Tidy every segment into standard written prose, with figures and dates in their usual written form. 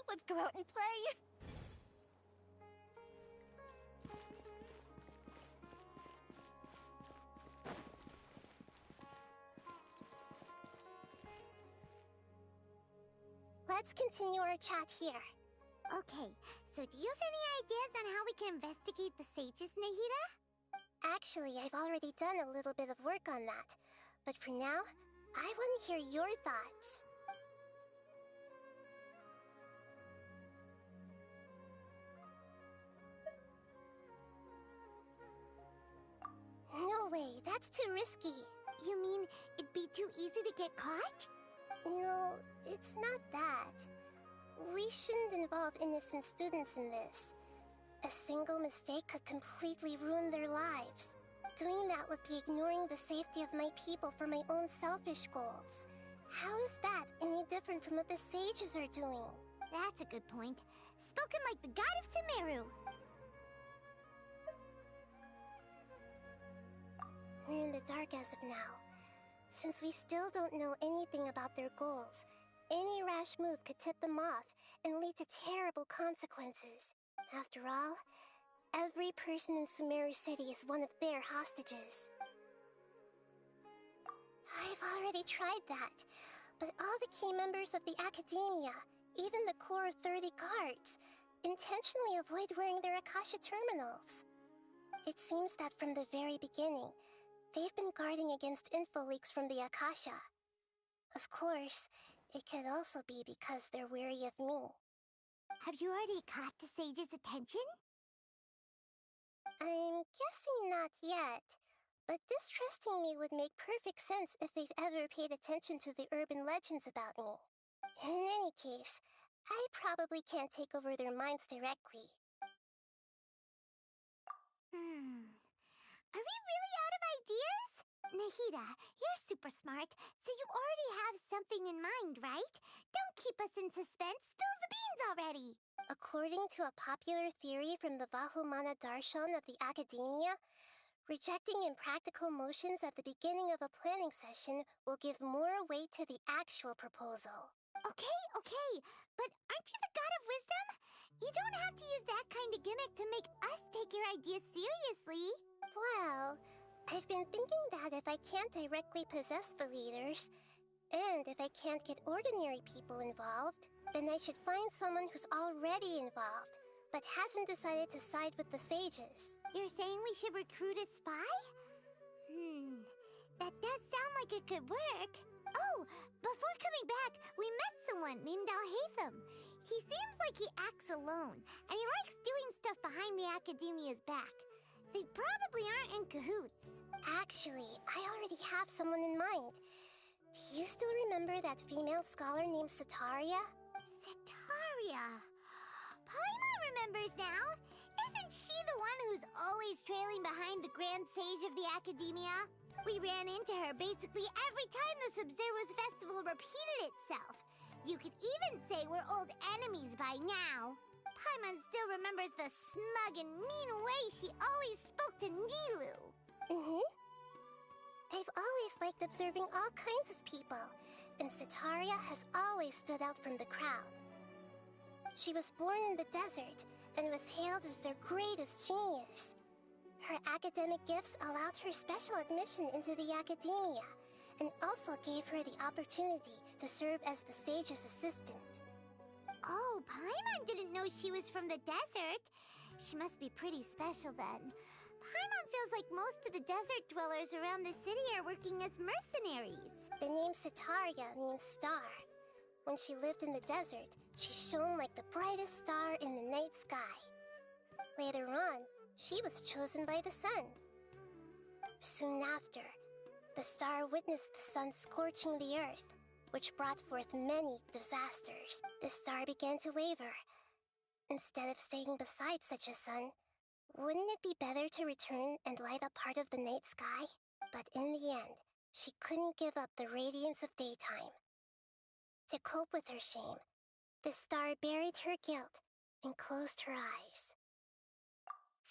Let's go out and play! Let's continue our chat here. Okay, so do you have any ideas on how we can investigate the sages, Nahida? Actually, I've already done a little bit of work on that. But for now, I want to hear your thoughts. No way, that's too risky. You mean it'd be too easy to get caught? No, it's not that. We shouldn't involve innocent students in this. A single mistake could completely ruin their lives. Doing that would be ignoring the safety of my people for my own selfish goals. How is that any different from what the sages are doing? That's a good point. Spoken like the god of Sumeru. We're in the dark as of now. Since we still don't know anything about their goals, any rash move could tip them off and lead to terrible consequences. After all, every person in Sumeru City is one of their hostages. I've already tried that, but all the key members of the Academia, even the core of 30 guards, intentionally avoid wearing their Akasha terminals. It seems that from the very beginning, they've been guarding against info leaks from the Akasha. Of course, it could also be because they're wary of me. Have you already caught the sage's attention? I'm guessing not yet, but distrusting me would make perfect sense if they've ever paid attention to the urban legends about me. In any case, I probably can't take over their minds directly. Are we really out of ideas? Nahida, you're super smart, so you already have something in mind, right? Don't keep us in suspense. Spill the beans already. According to a popular theory from the Vahumana Darshan of the Academia, rejecting impractical motions at the beginning of a planning session will give more weight to the actual proposal. Okay, but aren't you the god of wisdom? You don't have to use that kind of gimmick to make us take your ideas seriously. Well, I've been thinking that if I can't directly possess the leaders, and if I can't get ordinary people involved, then I should find someone who's already involved, but hasn't decided to side with the sages. You're saying we should recruit a spy? That does sound like it could work. Oh, before coming back, we met someone named Alhaitham. He seems like he acts alone, and he likes doing stuff behind the Academia's back. They probably aren't in cahoots. Actually, I already have someone in mind. Do you still remember that female scholar named Setaria? Setaria. Paimon remembers now. Isn't she the one who's always trailing behind the Grand Sage of the Academia? We ran into her basically every time the Sub-Zerus Festival repeated itself. You could even say we're old enemies by now. Paimon still remembers the smug and mean way she always spoke to Nilou. I've always liked observing all kinds of people, and Setaria has always stood out from the crowd. She was born in the desert and was hailed as their greatest genius. Her academic gifts allowed her special admission into the Academia, and also gave her the opportunity to serve as the sage's assistant. Oh, Paimon didn't know she was from the desert. She must be pretty special then. Paimon feels like most of the desert dwellers around the city are working as mercenaries. The name Setaria means star. When she lived in the desert, she shone like the brightest star in the night sky. Later on, she was chosen by the sun. Soon after, the star witnessed the sun scorching the earth, which brought forth many disasters. The star began to waver, Instead of staying beside such a sun, wouldn't it be better to return and light up part of the night sky? But in the end, she couldn't give up the radiance of daytime. To cope with her shame, the star buried her guilt and closed her eyes.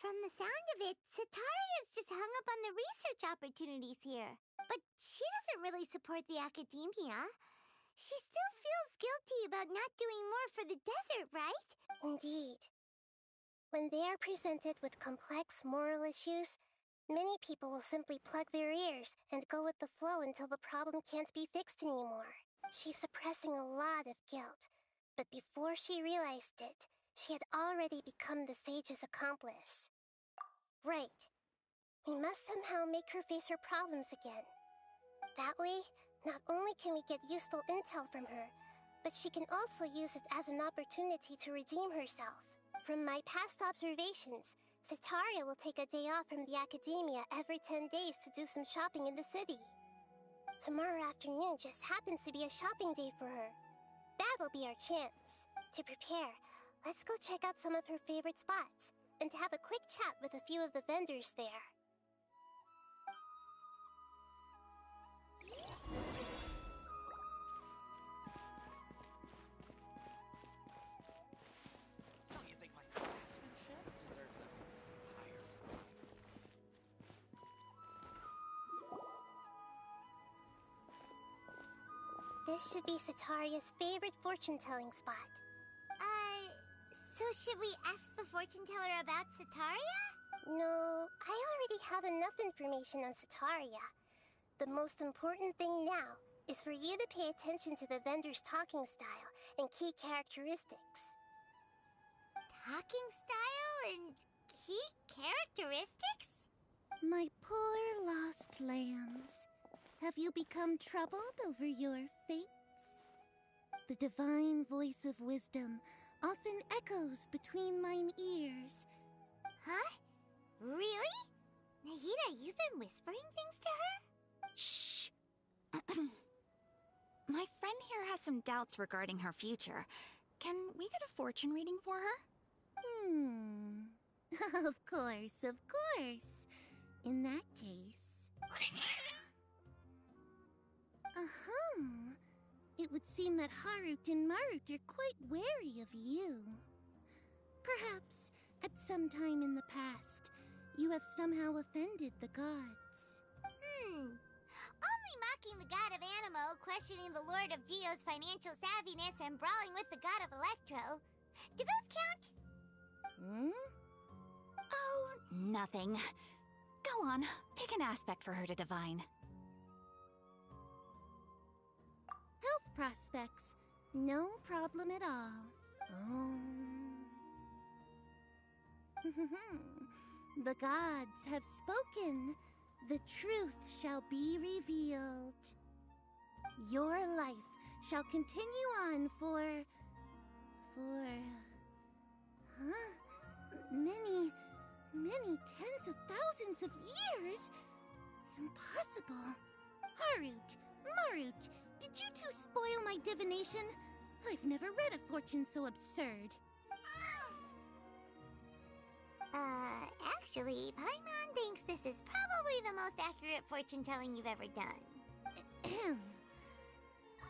From the sound of it, Sataria's just hung up on the research opportunities here. But she doesn't really support the academia. She still feels guilty about not doing more for the desert, right? Indeed. When they are presented with complex moral issues, many people will simply plug their ears and go with the flow until the problem can't be fixed anymore. She's suppressing a lot of guilt, but before she realized it, she had already become the sage's accomplice. Right. We must somehow make her face her problems again. That way, not only can we get useful intel from her, but she can also use it as an opportunity to redeem herself. From my past observations, Setaria will take a day off from the academia every 10 days to do some shopping in the city. Tomorrow afternoon just happens to be a shopping day for her. That'll be our chance. To prepare, let's go check out some of her favorite spots, and have a quick chat with a few of the vendors there. Don't you think my craftsmanship deserves a higher price? This should be Setaria's favorite fortune-telling spot. So should we ask the fortune teller about Setaria? No, I already have enough information on Setaria. The most important thing now is for you to pay attention to the vendor's talking style and key characteristics. Talking style and key characteristics? My poor lost lambs, have you become troubled over your fates? The divine voice of wisdom often echoes between mine ears. Huh? Really? Nahida, you've been whispering things to her? Shh! My friend here has some doubts regarding her future. Can we get a fortune reading for her? Of course, of course. In that case... It would seem that Harut and Marut are quite wary of you. Perhaps, at some time in the past, you have somehow offended the gods. Only mocking the god of Animo, questioning the Lord of Geo's financial savviness, and brawling with the god of Electro. Do those count? Oh, nothing. Go on, pick an aspect for her to divine. Health prospects. No problem at all. The gods have spoken. The truth shall be revealed. Your life shall continue on for... many tens of thousands of years? Impossible. Harut, Marut, did you two spoil my divination? I've never read a fortune so absurd. Actually, Paimon thinks this is probably the most accurate fortune-telling you've ever done.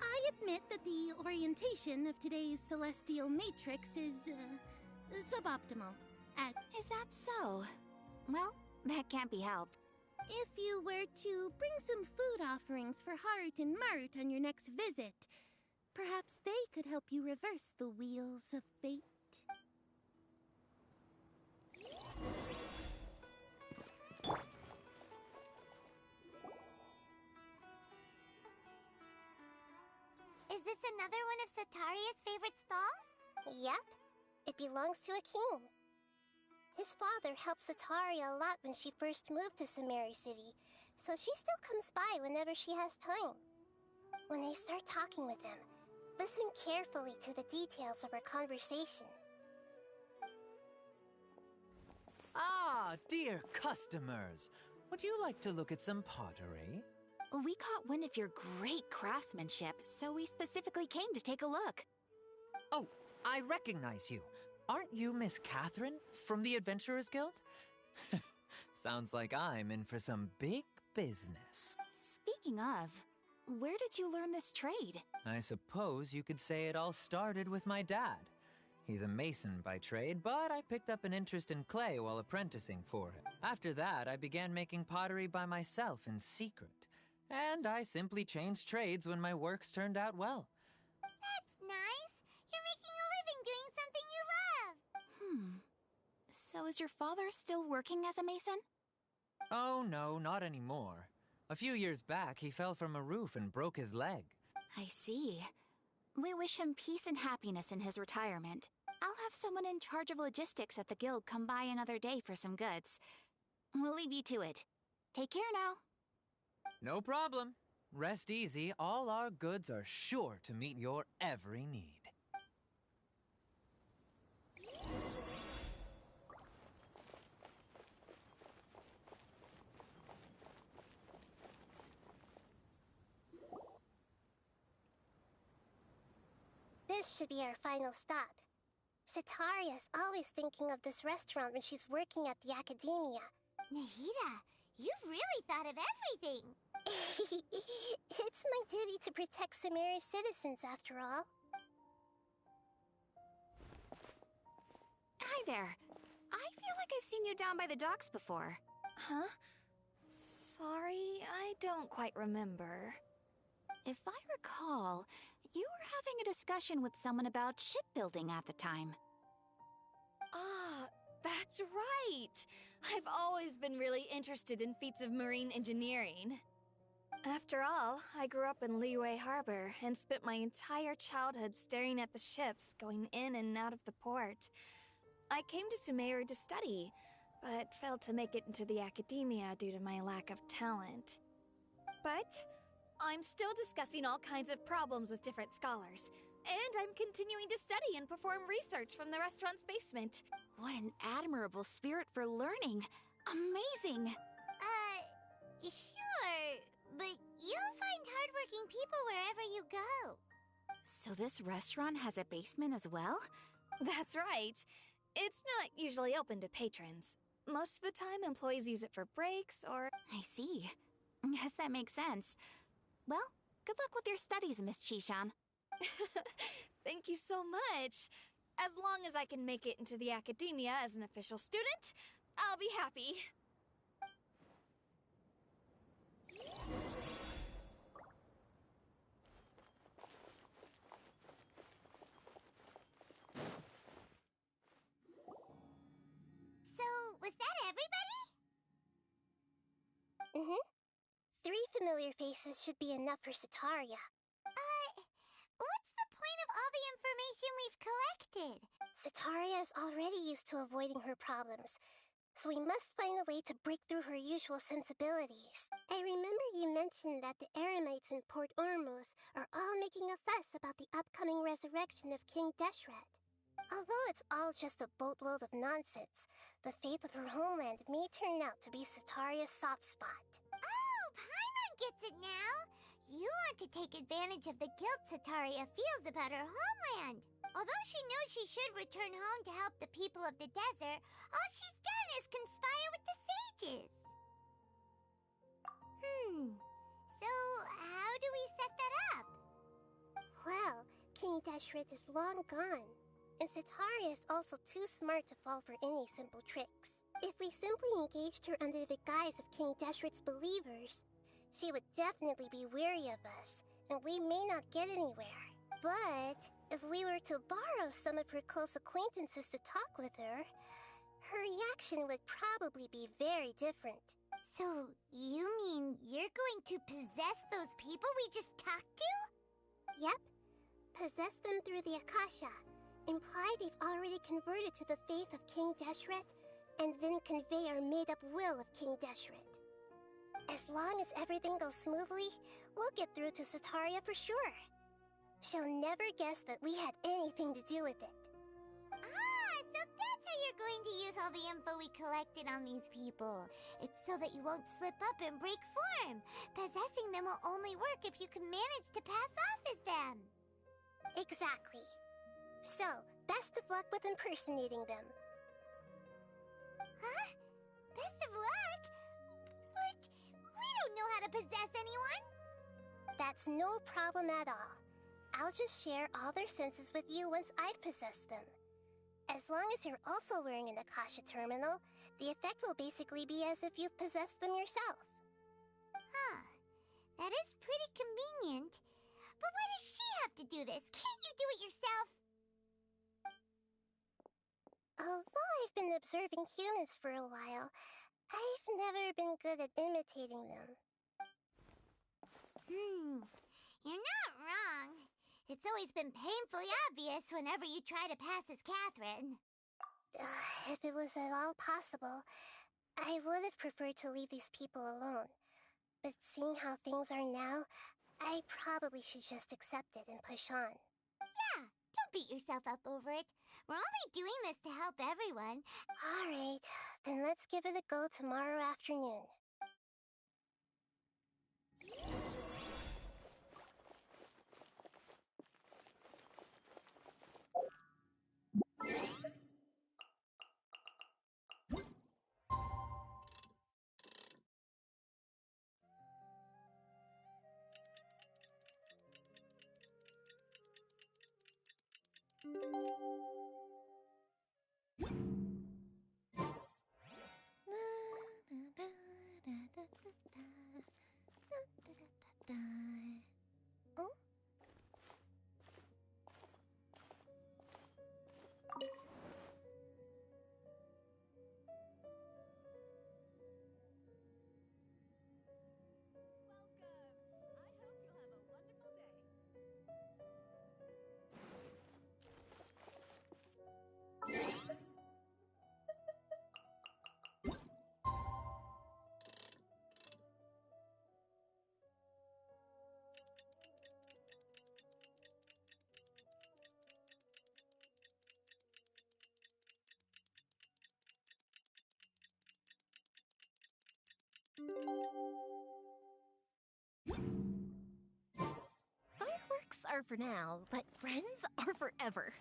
I admit that the orientation of today's celestial matrix is, suboptimal. Is that so? Well, that can't be helped. If you were to bring some food offerings for Harut and Marut on your next visit, perhaps they could help you reverse the wheels of fate. Is this another one of Setaria's favorite stalls? Yep, it belongs to a king. His father helped Setaria a lot when she first moved to Samari City, so she still comes by whenever she has time. When I start talking with him, listen carefully to the details of our conversation. Ah, dear customers, would you like to look at some pottery? We caught wind of your great craftsmanship, so we specifically came to take a look. Oh, I recognize you. Aren't you Miss Catherine from the Adventurers Guild? Sounds like I'm in for some big business. Speaking of, where did you learn this trade? I suppose you could say it all started with my dad. He's a mason by trade, but I picked up an interest in clay while apprenticing for him. After that, I began making pottery by myself in secret. And I simply changed trades when my works turned out well. That's nice. You're making a living doing something you love. So is your father still working as a mason? Oh no, not anymore. A few years back, he fell from a roof and broke his leg. I see. We wish him peace and happiness in his retirement. I'll have someone in charge of logistics at the guild come by another day for some goods. We'll leave you to it. Take care now. No problem. Rest easy, all our goods are sure to meet your every need. This should be our final stop. Cetaria's always thinking of this restaurant when she's working at the Academia. Nahida, you've really thought of everything. It's my duty to protect Sumeru's citizens, after all. Hi there. I feel like I've seen you down by the docks before. Huh? Sorry, I don't quite remember. If I recall, you were having a discussion with someone about shipbuilding at the time. Ah, that's right! I've always been really interested in feats of marine engineering. After all, I grew up in Liyue Harbor and spent my entire childhood staring at the ships going in and out of the port. I came to Sumeru to study, but failed to make it into the academia due to my lack of talent. But I'm still discussing all kinds of problems with different scholars, and I'm continuing to study and perform research from the restaurant's basement. What an admirable spirit for learning. Amazing. Sure, but you'll find hardworking people wherever you go. So this restaurant has a basement as well? That's right. It's not usually open to patrons. Most of the time, employees use it for breaks or... I see. Guess that makes sense. Well, good luck with your studies, Miss Chishan. Thank you so much. As long as I can make it into the academia as an official student, I'll be happy. So, was that everybody? Mm-hmm. 3 familiar faces should be enough for Cetaria. What's the point of all the information we've collected? Cetaria is already used to avoiding her problems, so we must find a way to break through her usual sensibilities. I remember you mentioned that the Eremites in Port Ormuz are all making a fuss about the upcoming resurrection of King Deshret. Although it's all just a boatload of nonsense, the fate of her homeland may turn out to be Cetaria's soft spot. Oh, Paimon gets it now! You want to take advantage of the guilt Cetaria feels about her homeland. Although she knows she should return home to help the people of the desert, all she's done is conspire with the sages. So how do we set that up? Well, King Deshret is long gone, and Cetaria is also too smart to fall for any simple tricks. If we simply engaged her under the guise of King Deshret's believers, she would definitely be weary of us, and we may not get anywhere. But if we were to borrow some of her close acquaintances to talk with her, her reaction would probably be very different. So, you mean you're going to possess those people we just talked to? Yep. Possess them through the Akasha. Imply they've already converted to the faith of King Deshret, and then convey our made-up will of King Deshret. As long as everything goes smoothly, we'll get through to Cetaria for sure. She'll never guess that we had anything to do with it. So that's how you're going to use all the info we collected on these people. It's so that you won't slip up and break form. Possessing them will only work if you can manage to pass off as them. Exactly. So, Best of luck with impersonating them. Huh? Best of luck? But we don't know how to possess anyone. That's no problem at all. I'll just share all their senses with you once I've possessed them. As long as you're also wearing an Akasha terminal, the effect will basically be as if you've possessed them yourself. Huh. That is pretty convenient. But why does she have to do this? Can't you do it yourself? Although I've been observing humans for a while, I've never been good at imitating them. You're not wrong. It's always been painfully obvious whenever you try to pass as Catherine. If it was at all possible, I would have preferred to leave these people alone. But seeing how things are now, I probably should just accept it and push on. Yeah, don't beat yourself up over it. We're only doing this to help everyone. Alright, then let's give it a go tomorrow afternoon. Oh? Fireworks are for now, but friends are forever.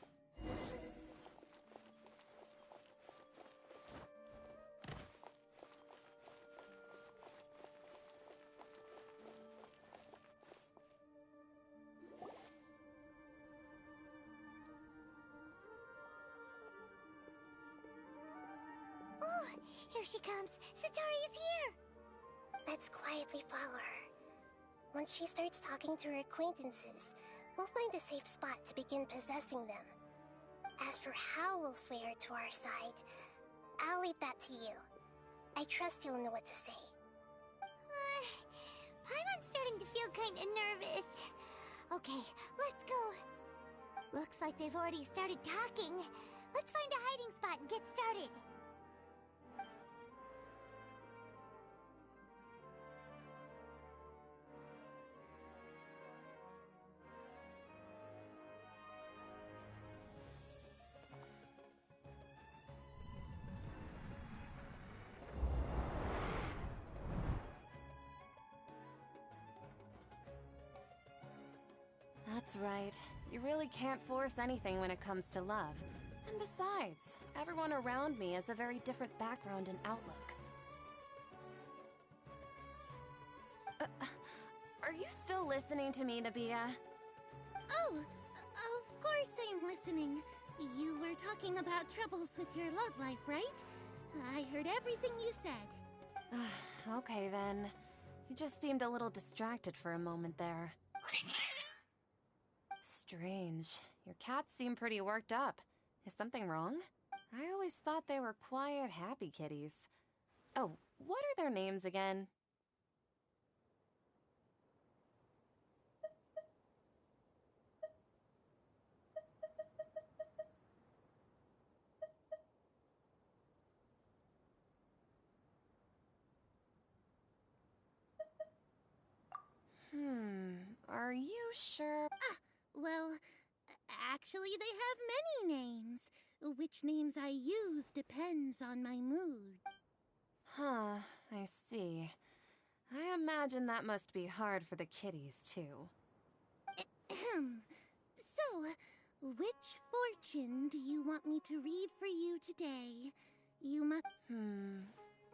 Oh, here she comes. Sataria's here. Let's quietly follow her. Once she starts talking to her acquaintances, we'll find a safe spot to begin possessing them. As for how we'll sway her to our side, I'll leave that to you. I trust you'll know what to say. Paimon's starting to feel kinda nervous. Okay, let's go. Looks like they've already started talking. Let's find a hiding spot and get started. That's right. You really can't force anything when it comes to love. And besides, everyone around me has a very different background and outlook. Are you still listening to me, Nabia? Oh, of course I'm listening. You were talking about troubles with your love life, right? I heard everything you said. Okay then. You just seemed a little distracted for a moment there. Strange. Your cats seem pretty worked up. Is something wrong? I always thought they were quiet, happy kitties. Oh, what are their names again? Are you sure? Well, actually they have many names. Which names I use depends on my mood. Huh, I see. I imagine that must be hard for the kitties, too. So, Which fortune do you want me to read for you today? You must...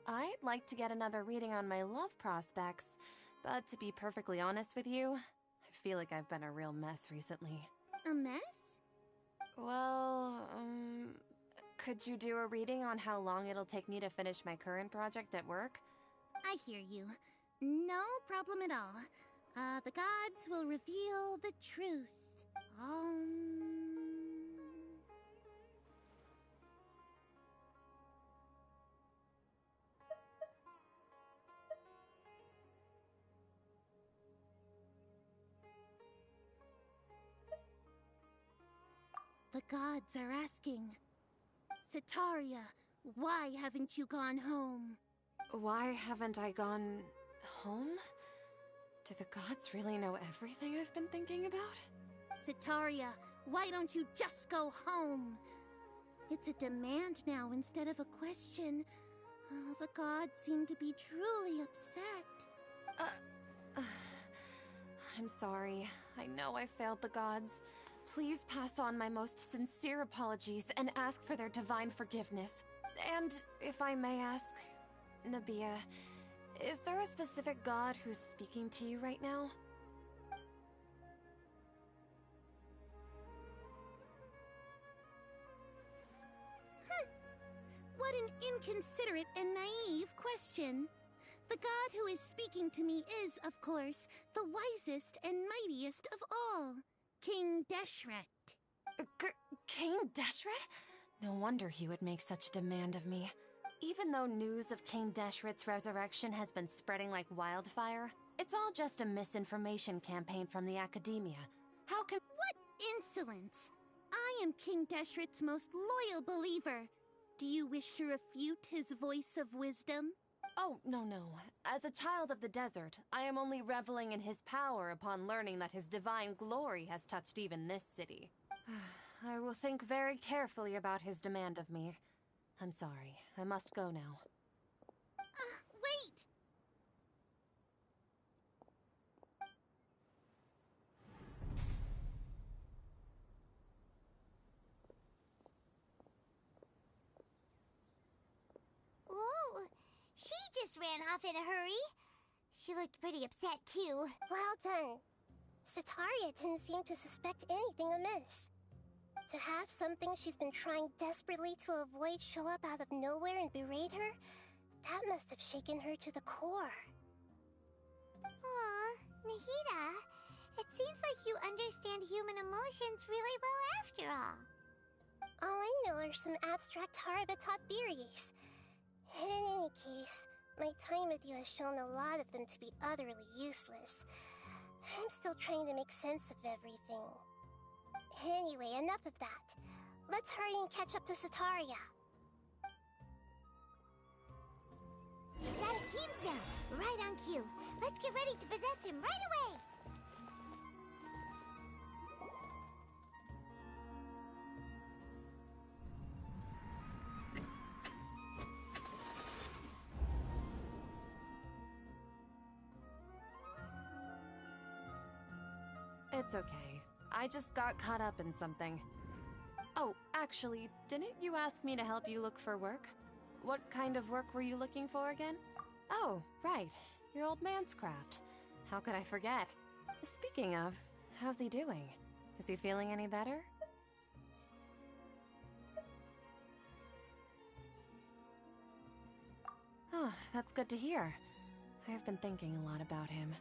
I'd like to get another reading on my love prospects, but to be perfectly honest with you, I feel like I've been a real mess recently. A mess? Well, could you do a reading on how long it'll take me to finish my current project at work? I hear you. No problem at all. The gods will reveal the truth. The gods are asking, Setaria, why haven't you gone home? Why haven't I gone home? Do the gods really know everything I've been thinking about? Setaria, why don't you just go home? It's a demand now instead of a question. The gods seem to be truly upset. I'm sorry. I know I failed the gods. Please pass on my most sincere apologies and ask for their divine forgiveness. And if I may ask, Nabia, is there a specific god who's speaking to you right now? What an inconsiderate and naive question. The god who is speaking to me is, of course, the wisest and mightiest of all, King Deshret. King Deshret? No wonder he would make such demand of me. Even though news of King Deshret's resurrection has been spreading like wildfire, it's all just a misinformation campaign from the Academia. How can— What insolence! I am King Deshret's most loyal believer. Do you wish to refute his voice of wisdom? Oh, no. As a child of the desert, I am only reveling in his power upon learning that his divine glory has touched even this city. I will think very carefully about his demand of me. I'm sorry. I must go now. Wait! Whoa! She just ran off in a hurry. She looked pretty upset, too. Well done. Setaria didn't seem to suspect anything amiss. To have something she's been trying desperately to avoid show up out of nowhere and berate her, that must have shaken her to the core. Aw, Nahida, it seems like you understand human emotions really well after all. All I know are some abstract Harabatot theories. And in any case, my time with you has shown a lot of them to be utterly useless. I'm still trying to make sense of everything. Anyway, enough of that. Let's hurry and catch up to Setaria. He's at Akeem's now, right on cue. Let's get ready to possess him right away! It's okay. I just got caught up in something. Oh, actually, didn't you ask me to help you look for work? What kind of work were you looking for again? Oh, right. Your old man's craft. How could I forget? Speaking of, how's he doing? Is he feeling any better? Oh, that's good to hear. I have been thinking a lot about him.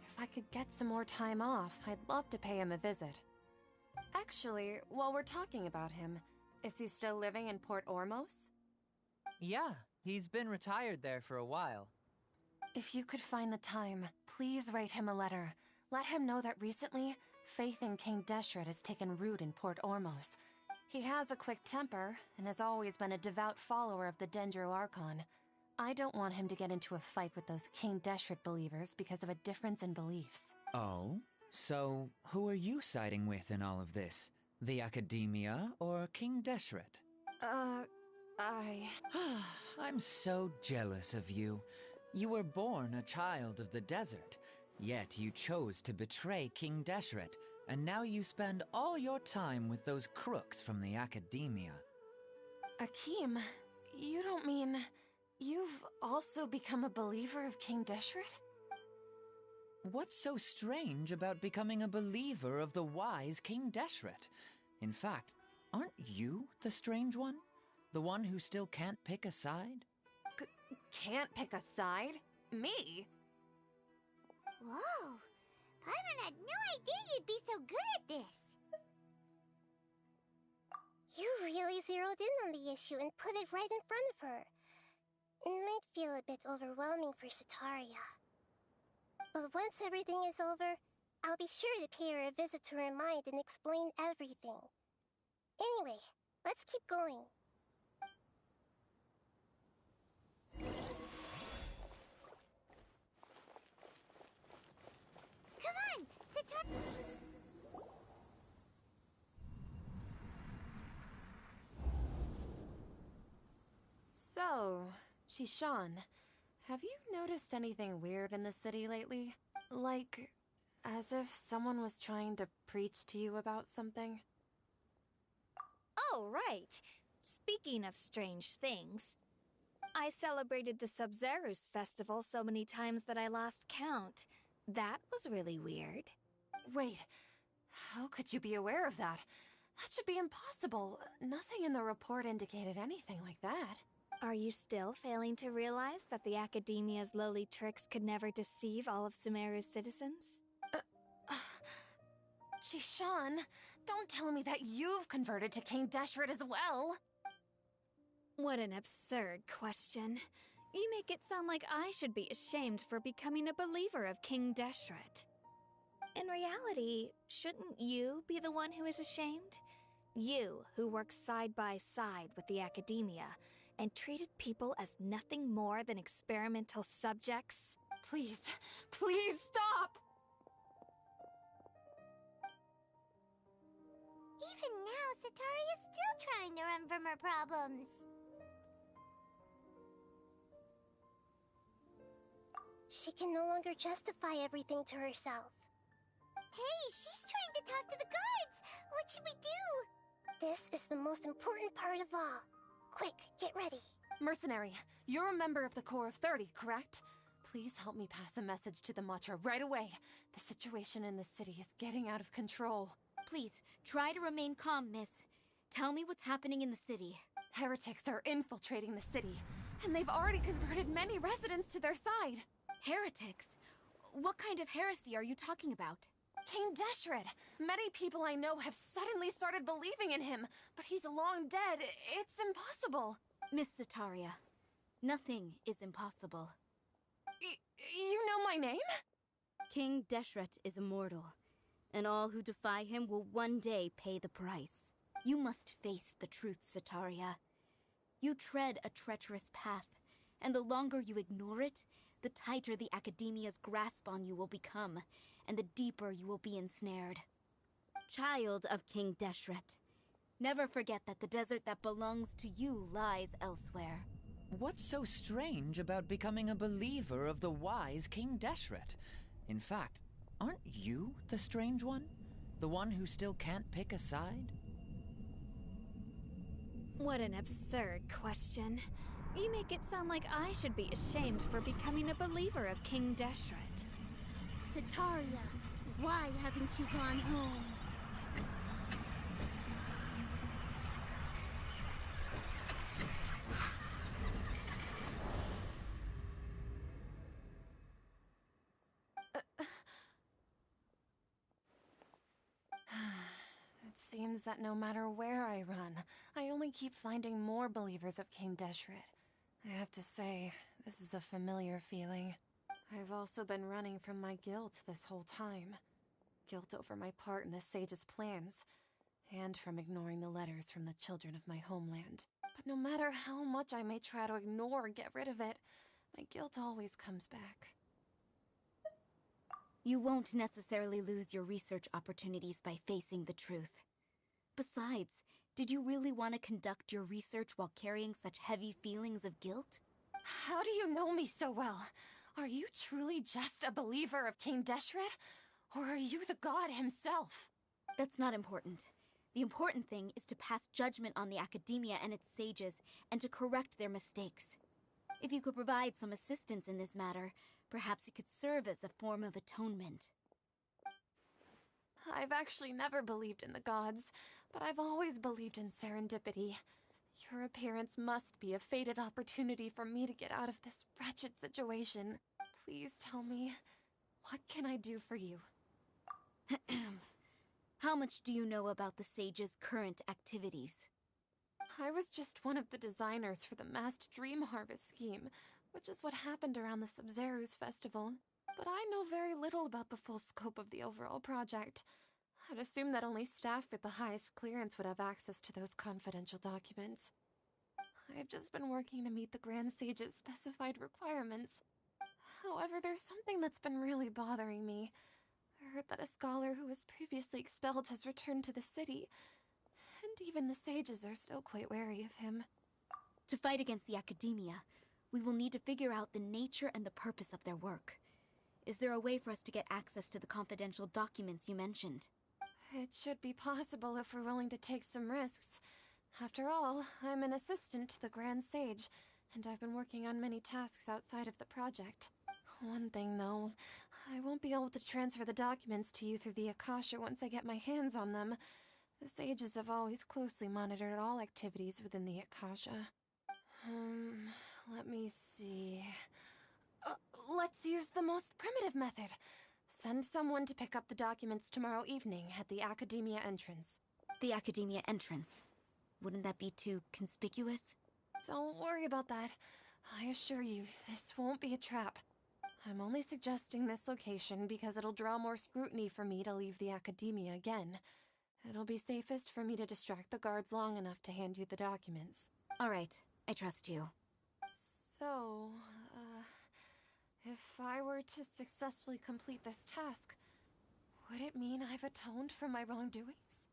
If I could get some more time off, I'd love to pay him a visit. Actually, while we're talking about him, is he still living in Port Ormos? Yeah, he's been retired there for a while. If you could find the time, please write him a letter. Let him know that recently, faith in King Deshret has taken root in Port Ormos. He has a quick temper, and has always been a devout follower of the Dendro Archon. I don't want him to get into a fight with those King Deshret believers because of a difference in beliefs. Oh? So, who are you siding with in all of this? The Academia or King Deshret? I'm so jealous of you. You were born a child of the desert, yet you chose to betray King Deshret, and now you spend all your time with those crooks from the Academia. Akeem, you don't mean you've also become a believer of King Deshret? What's so strange about becoming a believer of the wise King Deshret? In fact, aren't you the strange one? The one who still can't pick a side? Can't pick a side? Me? Whoa! Paimon had no idea you'd be so good at this! You really zeroed in on the issue and put it right in front of her. It might feel a bit overwhelming for Setaria. But once everything is over, I'll be sure to pay her a visit to her mind and explain everything. Anyway, let's keep going. Come on! Setaria! So, Shishan, have you noticed anything weird in the city lately? Like, as if someone was trying to preach to you about something? Oh, right. Speaking of strange things, I celebrated the Sub-Zerus festival so many times that I lost count. That was really weird. Wait, how could you be aware of that? That should be impossible. Nothing in the report indicated anything like that. Are you still failing to realize that the Academia's lowly tricks could never deceive all of Sumeru's citizens? Shishan, don't tell me that you've converted to King Deshret as well! What an absurd question. You make it sound like I should be ashamed for becoming a believer of King Deshret. In reality, shouldn't you be the one who is ashamed? You, who works side by side with the Academia, and treated people as nothing more than experimental subjects? Please, please stop! Even now, Setaria's still trying to run from her problems. She can no longer justify everything to herself. Hey, she's trying to talk to the guards! What should we do? This is the most important part of all. Quick, get ready. Mercenary, you're a member of the Corps of 30, correct? Please help me pass a message to the Matra right away. The situation in the city is getting out of control. Please, try to remain calm, miss. Tell me what's happening in the city. Heretics are infiltrating the city, and they've already converted many residents to their side. Heretics? What kind of heresy are you talking about? King Deshret! Many people I know have suddenly started believing in him, but he's long dead. It's impossible. Miss Setaria, nothing is impossible. You know my name? King Deshret is immortal, and all who defy him will one day pay the price. You must face the truth, Setaria. You tread a treacherous path, and the longer you ignore it, the tighter the Academia's grasp on you will become, and the deeper you will be ensnared. Child of King Deshret, never forget that the desert that belongs to you lies elsewhere. What's so strange about becoming a believer of the wise King Deshret? In fact, aren't you the strange one? The one who still can't pick a side? What an absurd question. You make it sound like I should be ashamed for becoming a believer of King Deshret. Setaria, why haven't you gone home? It seems that no matter where I run, I only keep finding more believers of King Deshret. I have to say, this is a familiar feeling. I've also been running from my guilt this whole time. Guilt over my part in the Sage's plans, and from ignoring the letters from the children of my homeland. But no matter how much I may try to ignore or get rid of it, my guilt always comes back. You won't necessarily lose your research opportunities by facing the truth. Besides, did you really want to conduct your research while carrying such heavy feelings of guilt? How do you know me so well? Are you truly just a believer of King Deshret? Or are you the god himself? That's not important. The important thing is to pass judgment on the Academia and its sages, and to correct their mistakes. If you could provide some assistance in this matter, perhaps it could serve as a form of atonement. I've actually never believed in the gods, but I've always believed in serendipity. Your appearance must be a fated opportunity for me to get out of this wretched situation. Please tell me, what can I do for you? How much do you know about the sage's current activities? I was just one of the designers for the masked dream harvest scheme, which is what happened around the Sub-Zerus festival. But I know very little about the full scope of the overall project. I'd assume that only staff with the highest clearance would have access to those confidential documents. I've just been working to meet the Grand Sage's specified requirements. However, there's something that's been really bothering me. I heard that a scholar who was previously expelled has returned to the city, and even the sages are still quite wary of him. To fight against the Academia, we will need to figure out the nature and the purpose of their work. Is there a way for us to get access to the confidential documents you mentioned? It should be possible if we're willing to take some risks. After all, I'm an assistant to the Grand Sage, and I've been working on many tasks outside of the project. One thing, though, I won't be able to transfer the documents to you through the Akasha once I get my hands on them. The sages have always closely monitored all activities within the Akasha. Let me see... let's use the most primitive method. Send someone to pick up the documents tomorrow evening at the Academia entrance. The Academia entrance? Wouldn't that be too conspicuous? Don't worry about that. I assure you, this won't be a trap. I'm only suggesting this location because it'll draw more scrutiny for me to leave the Academia again. It'll be safest for me to distract the guards long enough to hand you the documents. All right, I trust you. So, if I were to successfully complete this task, would it mean I've atoned for my wrongdoings?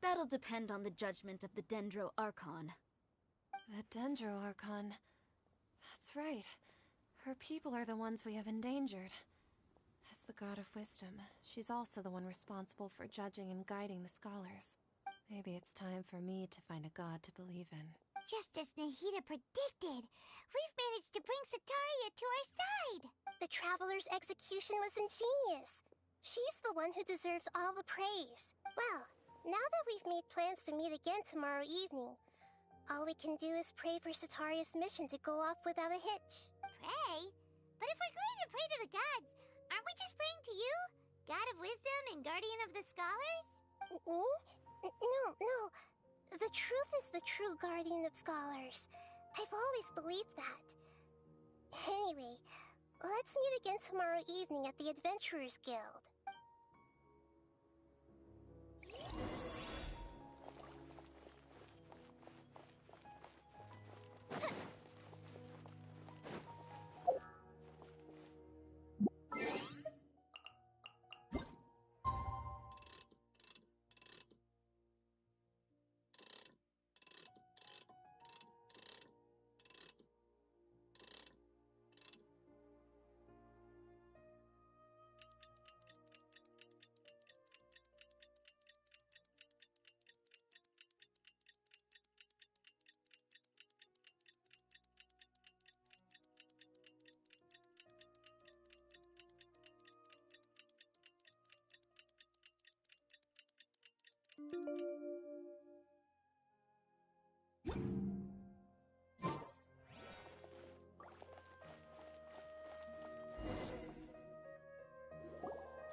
That'll depend on the judgment of the Dendro Archon. The Dendro Archon. That's right. Her people are the ones we have endangered. As the God of Wisdom, she's also the one responsible for judging and guiding the scholars. Maybe it's time for me to find a god to believe in. Just as Nahida predicted, we've managed to bring Setaria to our side! The Traveler's execution was ingenious. She's the one who deserves all the praise. Well, now that we've made plans to meet again tomorrow evening, all we can do is pray for Setaria's mission to go off without a hitch. Pray? But if we're going to pray to the gods, aren't we just praying to you? God of Wisdom and Guardian of the Scholars? No. The truth is the true Guardian of Scholars. I've always believed that. Anyway, let's meet again tomorrow evening at the Adventurers Guild.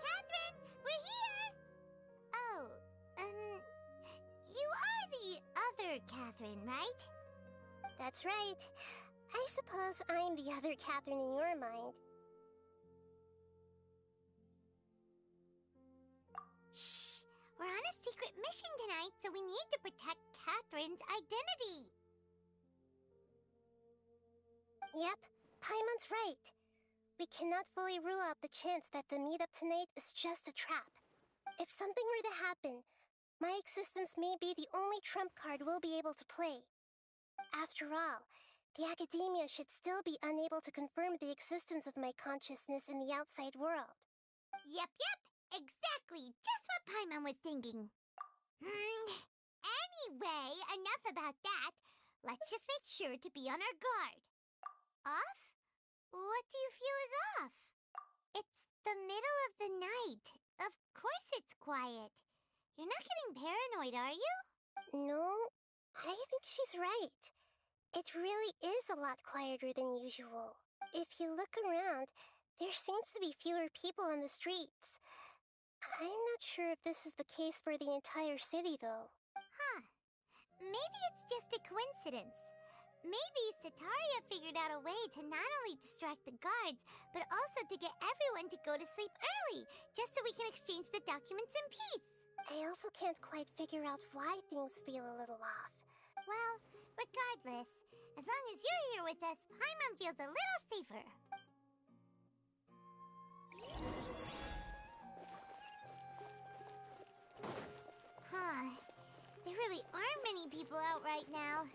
Catherine, we're here! Oh, you are the other Catherine, right? That's right. I suppose I'm the other Catherine in your mind. Shh! We're on a secret mission tonight, so we need to protect Catherine's identity. Yep, Paimon's right. We cannot fully rule out the chance that the meetup tonight is just a trap. If something were to happen, my existence may be the only trump card we'll be able to play. After all, the Academia should still be unable to confirm the existence of my consciousness in the outside world. Yep. Exactly, just what Paimon was thinking. Anyway, enough about that. Let's just make sure to be on our guard. Off? What do you feel is off? It's the middle of the night. Of course it's quiet. You're not getting paranoid, are you? No, I think she's right. It really is a lot quieter than usual. If you look around, there seems to be fewer people on the streets. I'm not sure if this is the case for the entire city, though. Huh. Maybe it's just a coincidence. Maybe Setaria figured out a way to not only distract the guards, but also to get everyone to go to sleep early, just so we can exchange the documents in peace. I also can't quite figure out why things feel a little off. Well, regardless, as long as you're here with us, Paimon feels a little safer. Huh. There really aren't many people out right now.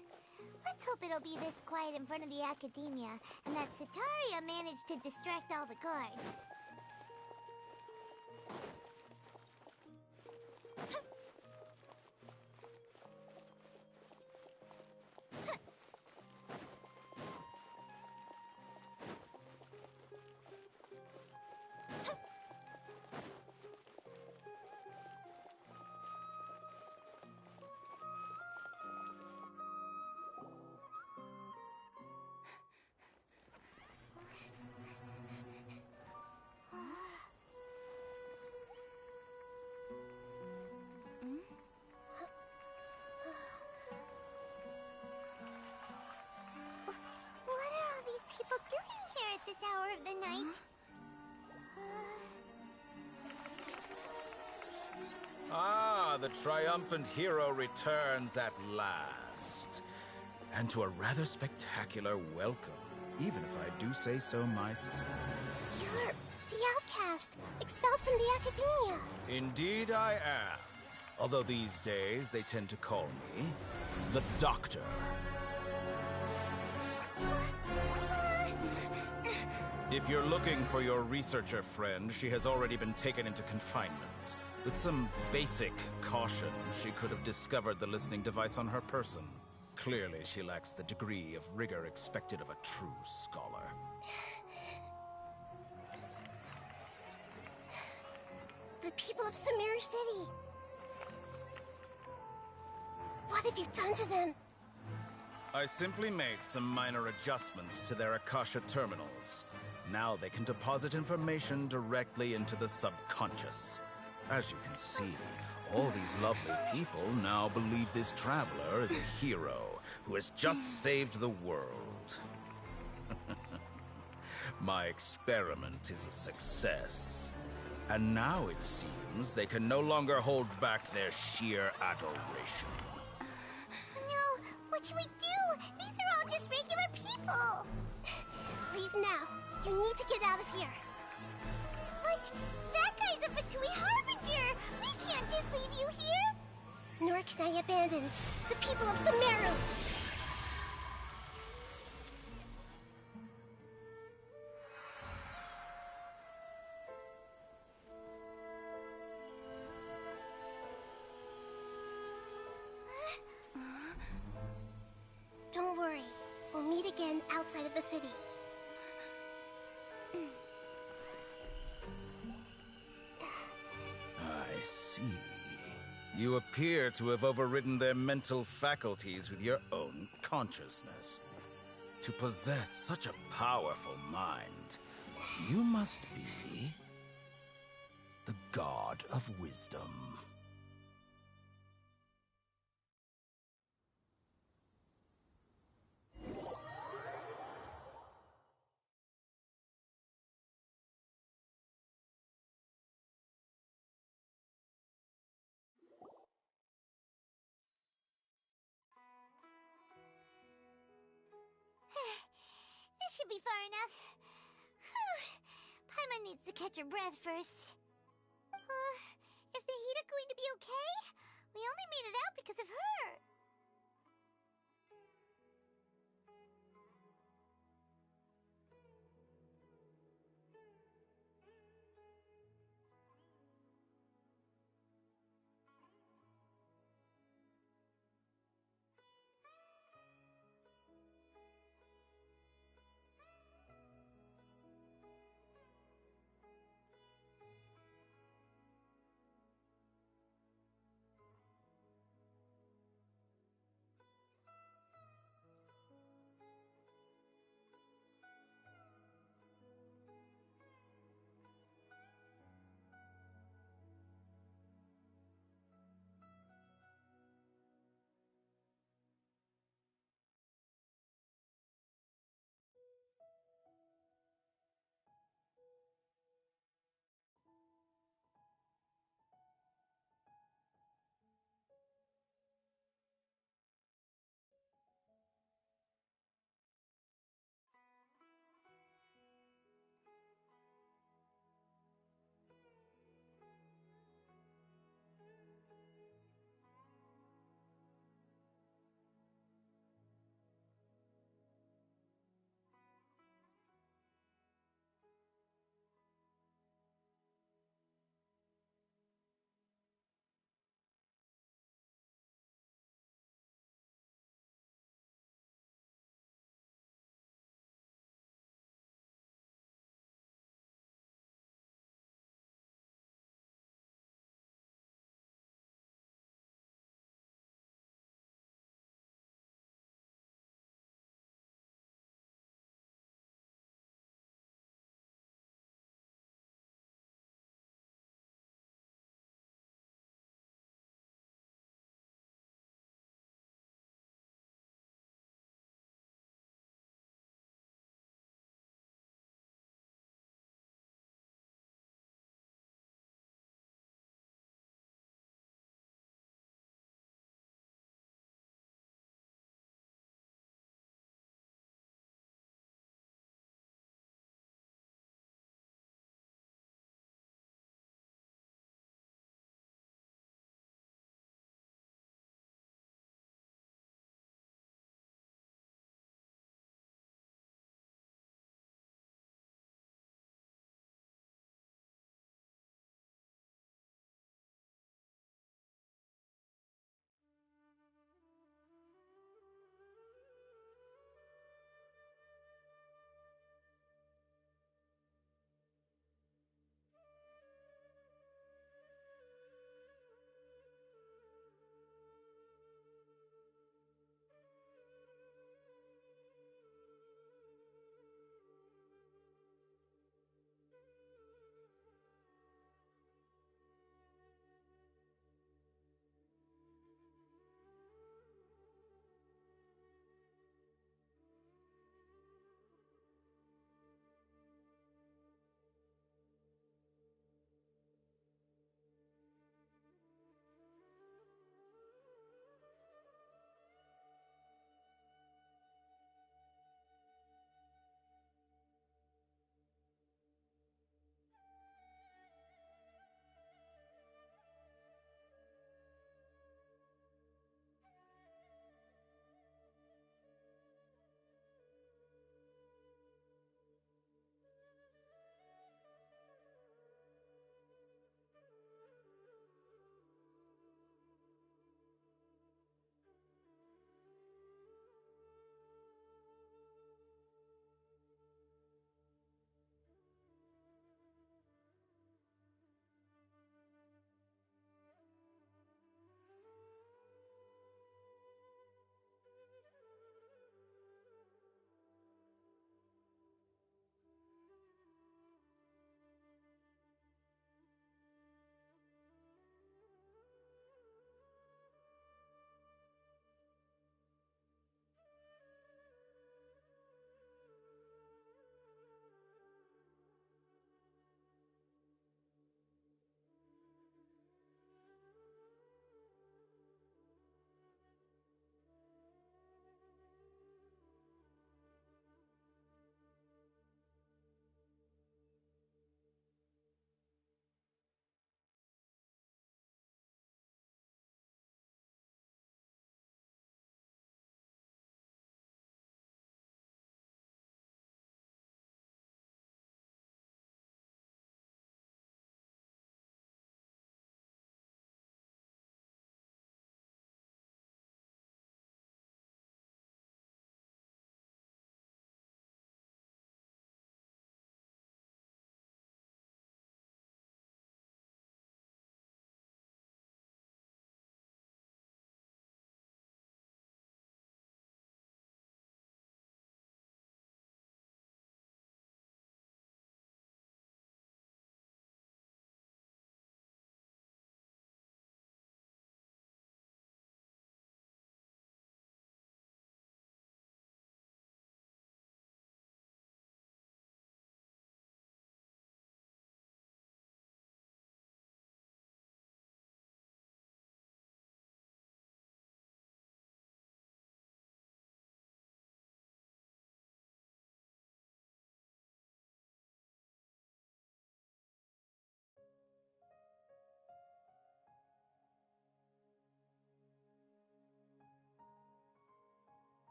Let's hope it'll be this quiet in front of the Academia, and that Setaria managed to distract all the guards. What are all these people doing here at this hour of the night? Ah, the triumphant hero returns at last. And to a rather spectacular welcome, even if I do say so myself. You're the outcast, expelled from the Academia. Indeed I am. Although these days they tend to call me the Doctor. If you're looking for your researcher friend, she has already been taken into confinement. With some basic caution, she could have discovered the listening device on her person. Clearly, she lacks the degree of rigor expected of a true scholar. The people of Sumeru City. What have you done to them? I simply made some minor adjustments to their Akasha terminals. Now they can deposit information directly into the subconscious. As you can see, all these lovely people now believe this traveler is a hero who has just saved the world. My experiment is a success. And now it seems they can no longer hold back their sheer adoration. No, what should we do? These are all just regular people. Leave now. You need to get out of here. But that guy's a Fatui Harbinger. We can't just leave you here. Nor can I abandon the people of Sumeru. Don't worry. We'll meet again outside of the city. I see. You appear to have overridden their mental faculties with your own consciousness. To possess such a powerful mind, you must be the God of Wisdom. This should be far enough. Whew. Paimon needs to catch her breath first. Is Nahida going to be okay? We only made it out because of her.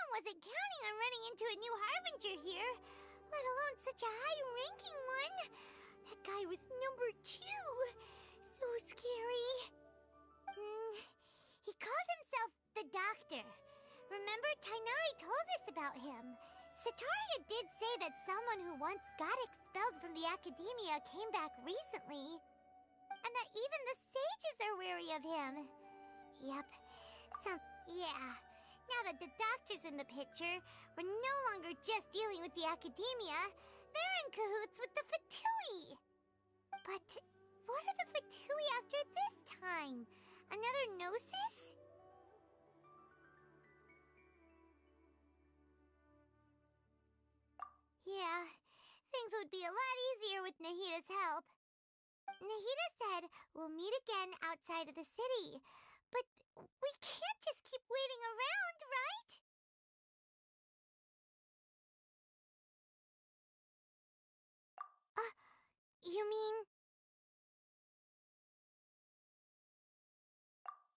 wasn't counting on running into a new Harbinger here, let alone such a high-ranking one. That guy was number 2. So scary. He called himself the Doctor. Remember, Tighnari told us about him. Setaria did say that someone who once got expelled from the Academia came back recently. And that even the sages are wary of him. Yep. Yeah. Now that the Doctor's in the picture, we're no longer just dealing with the Academia. They're in cahoots with the Fatui. But what are the Fatui after this time? Another Gnosis? Yeah, things would be a lot easier with Nahida's help. Nahida said we'll meet again outside of the city. But we can't just keep waiting around, right? You mean...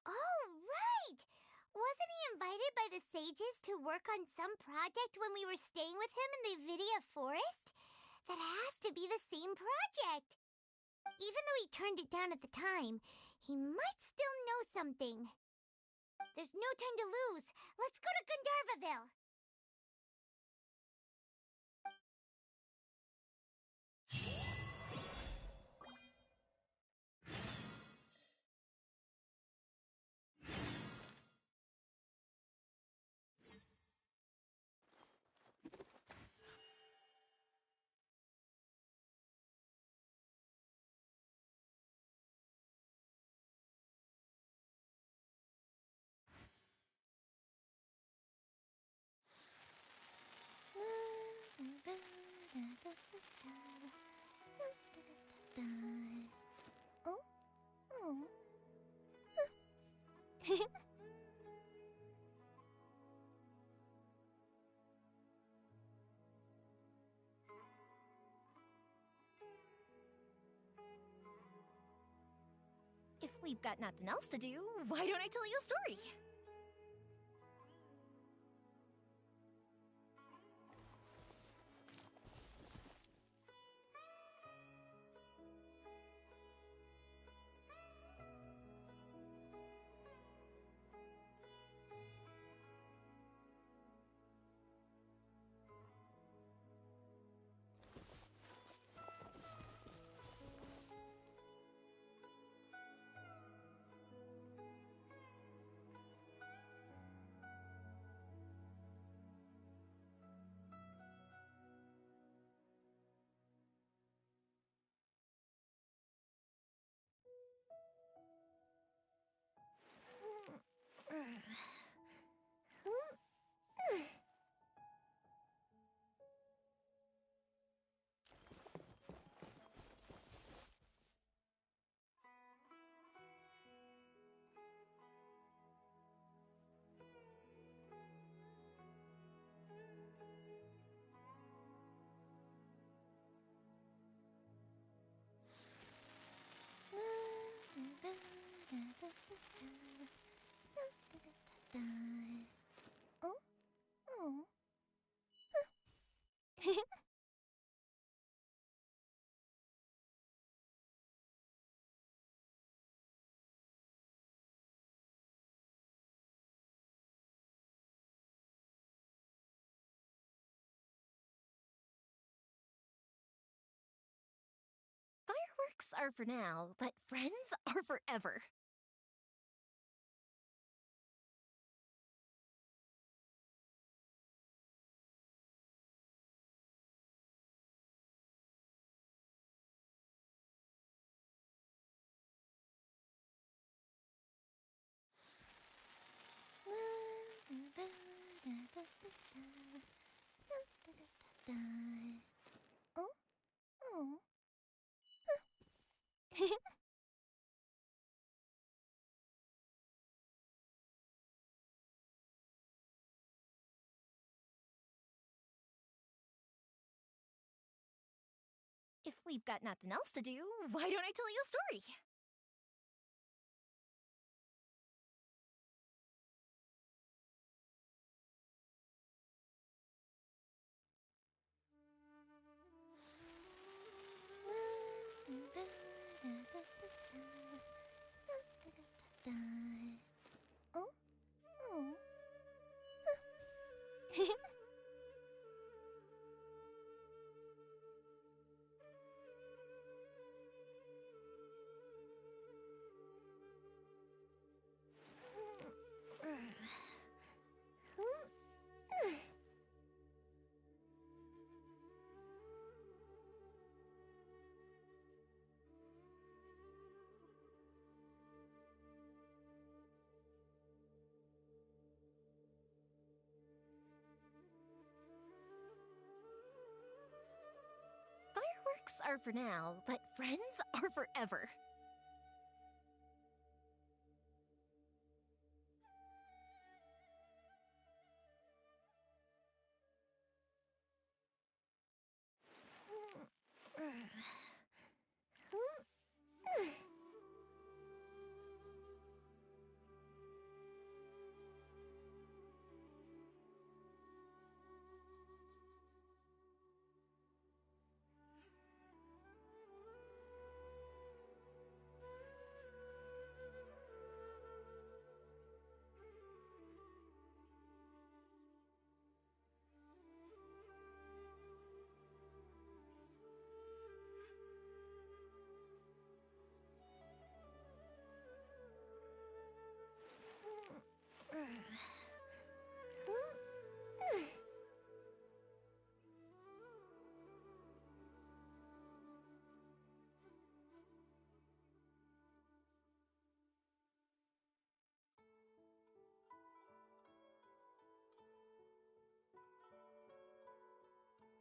Oh, right! Wasn't he invited by the sages to work on some project when we were staying with him in the Vidia Forest? That has to be the same project! Even though he turned it down at the time, he might still know something. There's no time to lose. Let's go to Gandharvaville. If we've got nothing else to do, why don't I tell you a story? Fireworks are for now, but friends are forever. If we've got nothing else to do, why don't I tell you a story? Oh? Oh. Fireworks are for now, but friends are forever.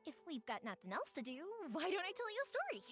If we've got nothing else to do, why don't I tell you a story?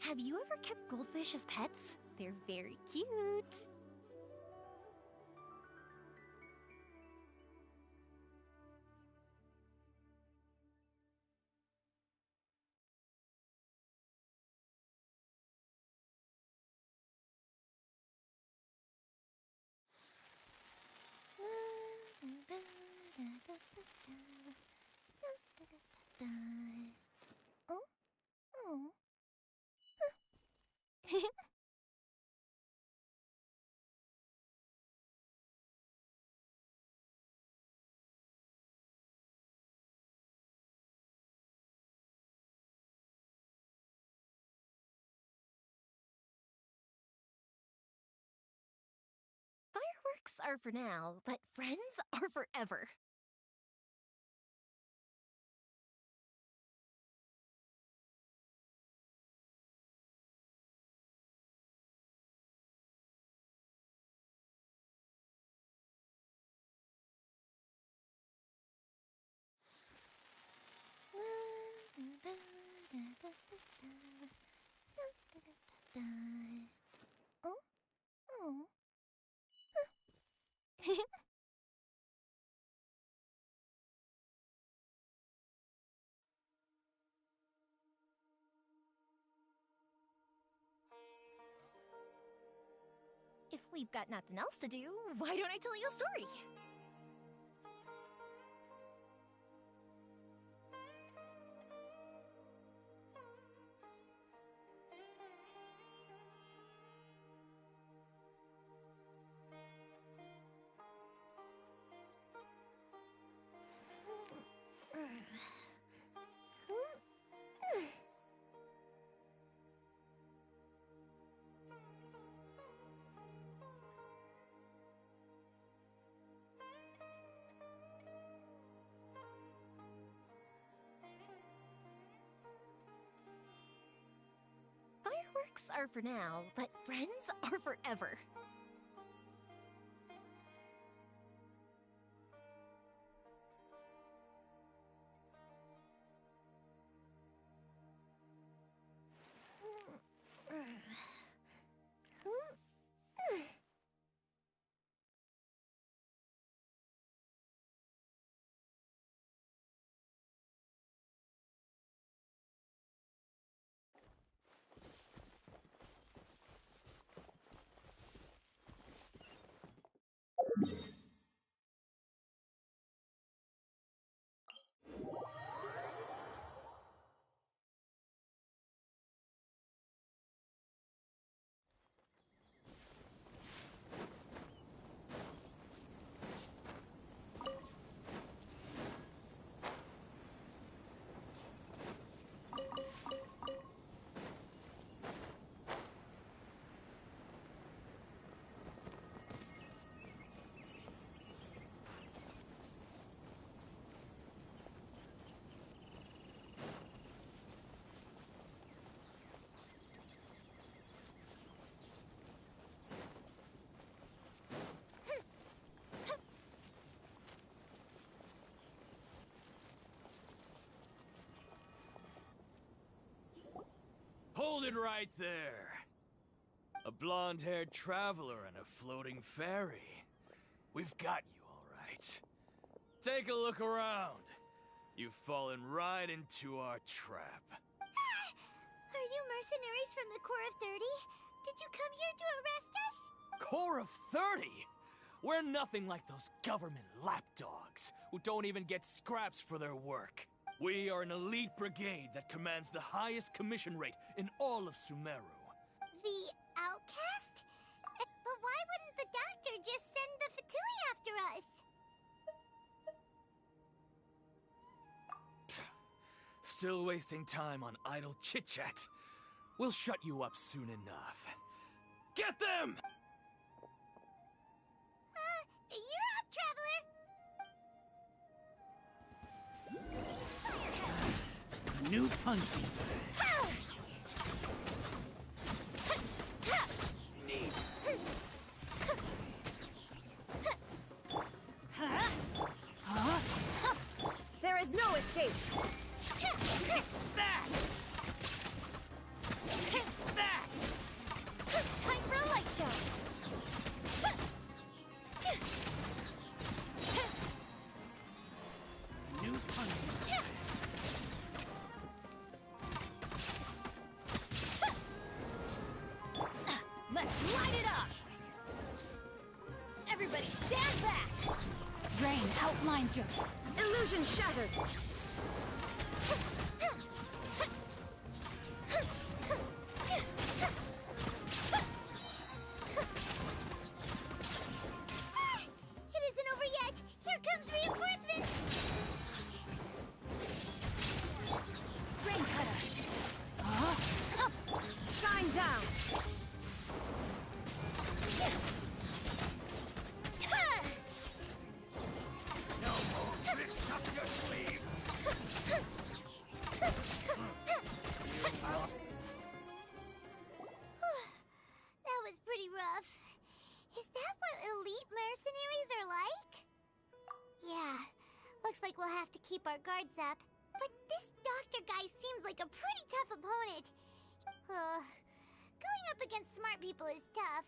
Have you ever kept goldfish as pets? They're very cute. Oh? Oh. Fireworks are for now, but friends are forever. Oh? Oh. If we've got nothing else to do, why don't I tell you a story? are for now, but friends are forever. Hold it right there. A blonde-haired traveler and a floating fairy. We've got you, all right. Take a look around. You've fallen right into our trap. Are you mercenaries from the Corps of 30? Did you come here to arrest us? Corps of 30? We're nothing like those government lapdogs who don't even get scraps for their work. We are an elite brigade that commands the highest commission rate in all of Sumeru. The outcast? But why wouldn't the doctor just send the Fatui after us? Still wasting time on idle chit-chat. We'll shut you up soon enough. Get them! You're up, Traveler! New punching bag. There is no escape. That! That! Time for a light show. New punching bag. Let's light it up. Everybody stand back. Rain outlines your Illusion shattered. It isn't over yet! Here comes reinforcements! Rain cutter. Shine down. No more tricks up your sleeve! That was pretty rough. Is that what elite mercenaries are like? Yeah, looks like we'll have to keep our guards up. But this doctor guy seems like a pretty tough opponent. Going up against smart people is tough.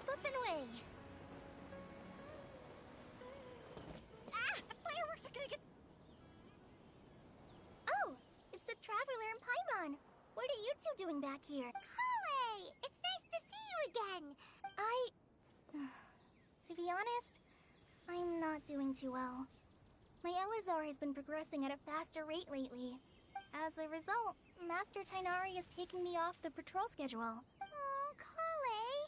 Up and away. The fireworks are gonna get. Oh, it's the Traveler and Paimon. What are you two doing back here? Kale! It's nice to see you again! To be honest, I'm not doing too well. My Elazar has been progressing at a faster rate lately. As a result, Master Tighnari has taken me off the patrol schedule. Oh, Kale!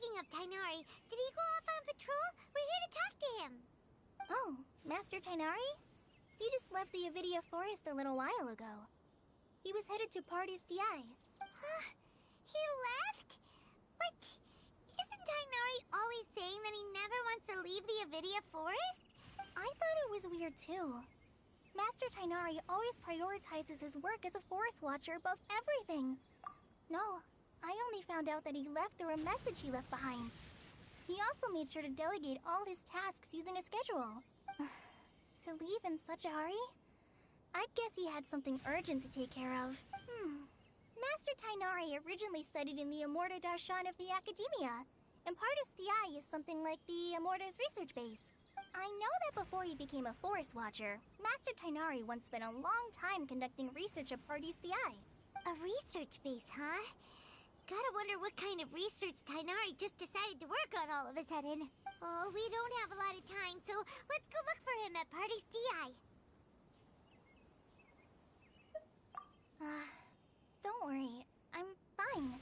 Speaking of Tighnari, did he go off on patrol? We're here to talk to him. Oh, Master Tighnari? He just left the Avidia Forest a little while ago. He was headed to Party's DI. Huh? He left? What? Isn't Tighnari always saying that he never wants to leave the Avidia Forest? I thought it was weird too. Master Tighnari always prioritizes his work as a forest watcher above everything. No, I only found out that he left through a message he left behind. He also made sure to delegate all his tasks using a schedule. To leave in such a hurry? I'd guess he had something urgent to take care of. Master Tighnari originally studied in the Amorta Darshan of the Academia, and Partis DI is something like the Amorta's research base. I know that before he became a forest watcher, Master Tighnari once spent a long time conducting research at Partis DI. A research base, huh? Gotta wonder what kind of research Tighnari just decided to work on all of a sudden. Oh, we don't have a lot of time, so let's go look for him at Partis DI. Don't worry. I'm fine.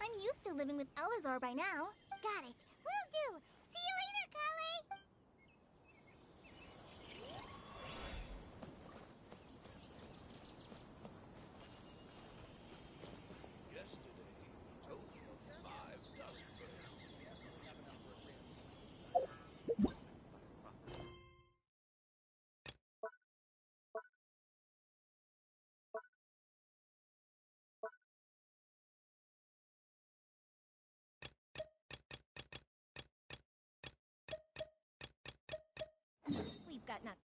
I'm used to living with Elazar by now. Got it. Will do. See you later, Kale. Yesterday, total of 5 dusk birds. We've got nothing.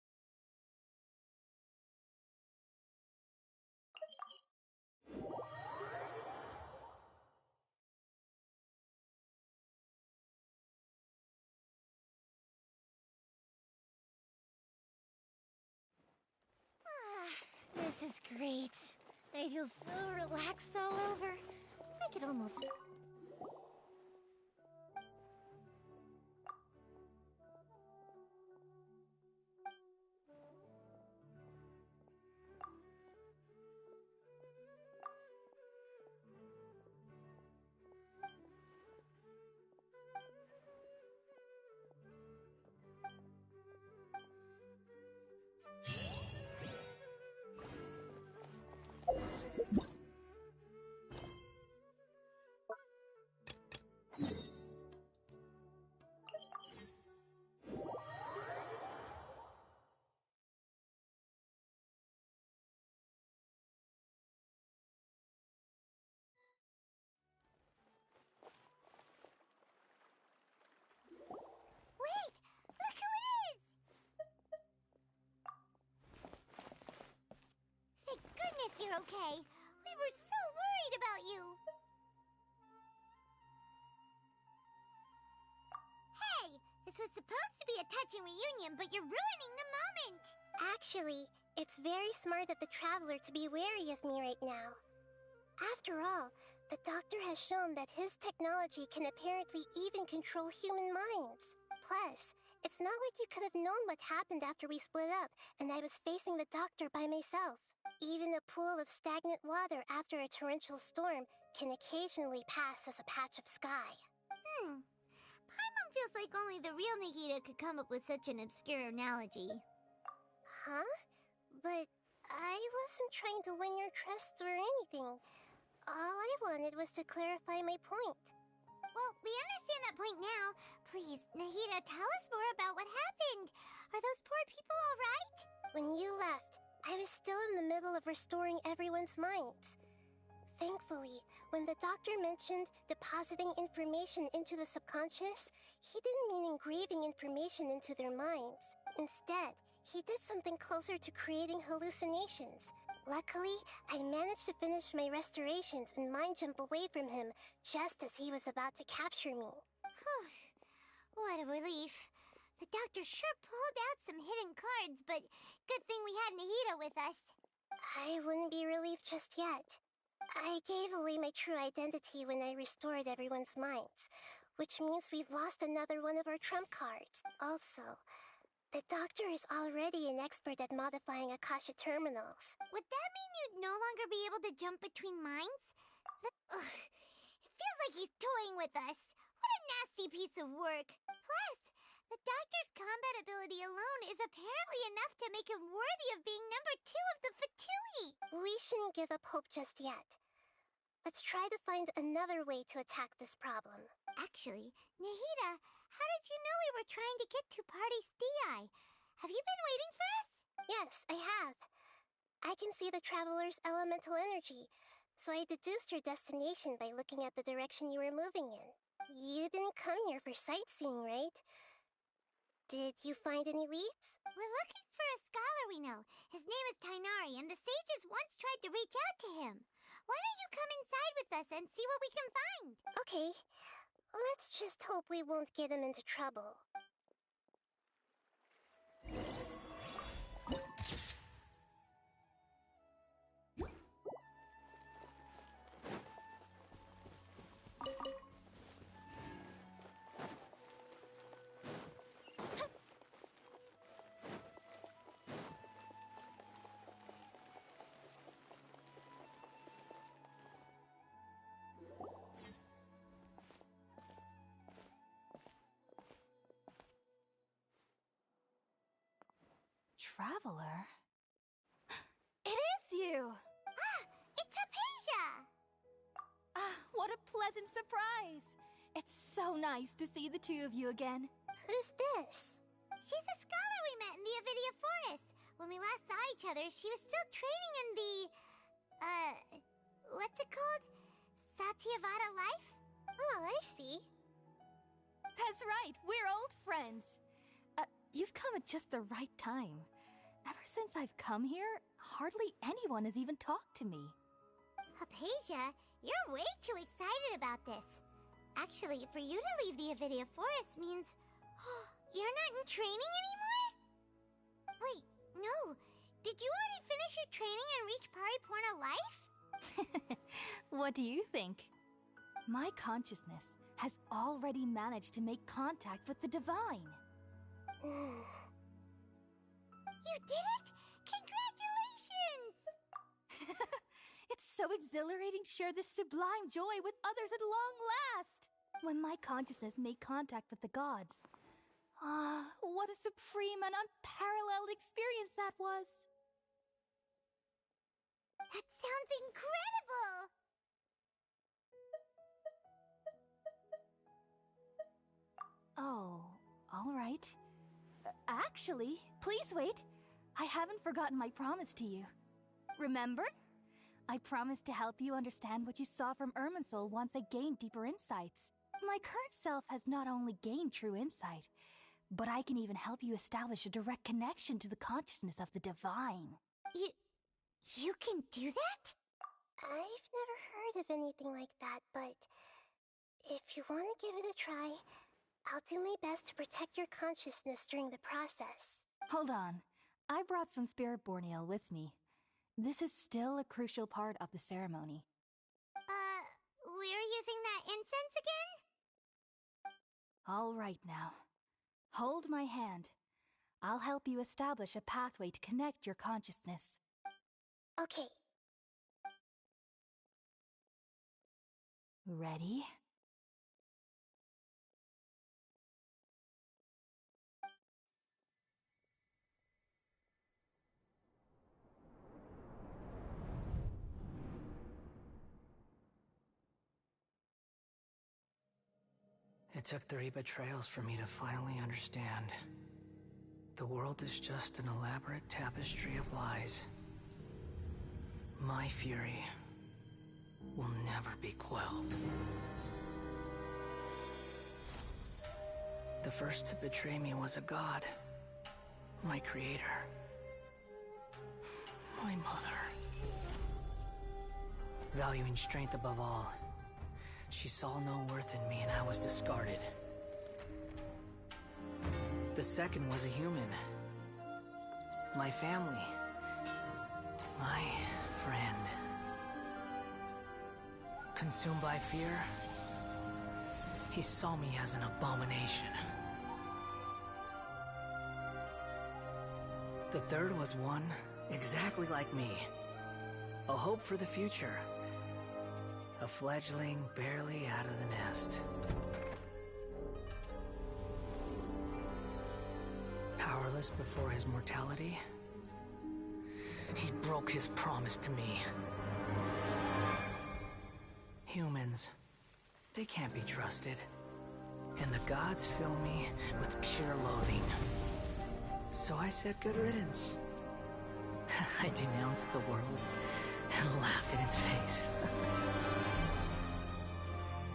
This is great. I feel so relaxed all over. I could almost... Wait! Look who it is! Thank goodness you're okay. We were so worried about you. Hey! This was supposed to be a touching reunion, but you're ruining the moment! Actually, it's very smart of the Traveler to be wary of me right now. After all, the Doctor has shown that his technology can apparently even control human minds. Plus, it's not like you could have known what happened after we split up and I was facing the Doctor by myself. Even a pool of stagnant water after a torrential storm can occasionally pass as a patch of sky. Paimon feels like only the real Nahida could come up with such an obscure analogy. Huh? But I wasn't trying to win your trust or anything. All I wanted was to clarify my point. Well, we understand that point now. Please, Nahida, tell us more about what happened. Are those poor people all right? When you left, I was still in the middle of restoring everyone's minds. Thankfully, when the Doctor mentioned depositing information into the subconscious, he didn't mean engraving information into their minds. Instead, he did something closer to creating hallucinations. Luckily, I managed to finish my restorations and mind jump away from him just as he was about to capture me. Whew. What a relief. The Doctor sure pulled out some hidden cards, but good thing we had Nahida with us. I wouldn't be relieved just yet. I gave away my true identity when I restored everyone's minds, which means we've lost another one of our trump cards. Also, the Doctor is already an expert at modifying Akasha terminals. Would that mean you'd no longer be able to jump between minds? Ugh. It feels like he's toying with us. What a nasty piece of work. Plus, the doctor's combat ability alone is apparently enough to make him worthy of being number 2 of the Fatui. We shouldn't give up hope just yet. Let's try to find another way to attack this problem. Actually, Nahida, how did you know we were trying to get to Party Stii? Have you been waiting for us? Yes, I have. I can see the traveler's elemental energy, so I deduced your destination by looking at the direction you were moving in. You didn't come here for sightseeing, right? Did you find any leads? We're looking for a scholar we know. His name is Tainari, and the sages once tried to reach out to him. Why don't you come inside with us and see what we can find? Okay. Let's just hope we won't get him into trouble. Traveler? It is you! Ah, it's Hypatia! Ah, what a pleasant surprise! It's so nice to see the two of you again. Who's this? She's a scholar we met in the Avidia Forest. When we last saw each other, she was still training in the... what's it called? Satyavada life? Oh, I see. That's right, we're old friends. You've come at just the right time. Ever since I've come here, hardly anyone has even talked to me. Hypatia, you're way too excited about this. Actually, for you to leave the Avidia Forest means... you're not in training anymore? Wait, no. Did you already finish your training and reach Pariporna life? What do you think? My consciousness has already managed to make contact with the divine. You did it! Congratulations! It's so exhilarating to share this sublime joy with others at long last! When my consciousness made contact with the gods. Ah, what a supreme and unparalleled experience that was! That sounds incredible! Oh, all right. Actually, please wait. I haven't forgotten my promise to you. Remember? I promised to help you understand what you saw from Irminsul once I gained deeper insights. My current self has not only gained true insight, but I can even help you establish a direct connection to the consciousness of the divine. You can do that? I've never heard of anything like that, but if you want to give it a try, I'll do my best to protect your consciousness during the process. Hold on. I brought some spirit borneal with me. This is still a crucial part of the ceremony. We're using that incense again? All right now. Hold my hand. I'll help you establish a pathway to connect your consciousness. Okay. Ready? It took 3 betrayals for me to finally understand. The world is just an elaborate tapestry of lies. My fury will never be quelled. The first to betray me was a god. My creator. My mother. Valuing strength above all, she saw no worth in me and I was discarded. The second was a human. My family. My friend. Consumed by fear, he saw me as an abomination. The third was one exactly like me. A hope for the future. A fledgling barely out of the nest. careless before his mortality, he broke his promise to me. Humans, they can't be trusted. And the gods fill me with pure loathing. So I said good riddance. I denounced the world and laugh in its face.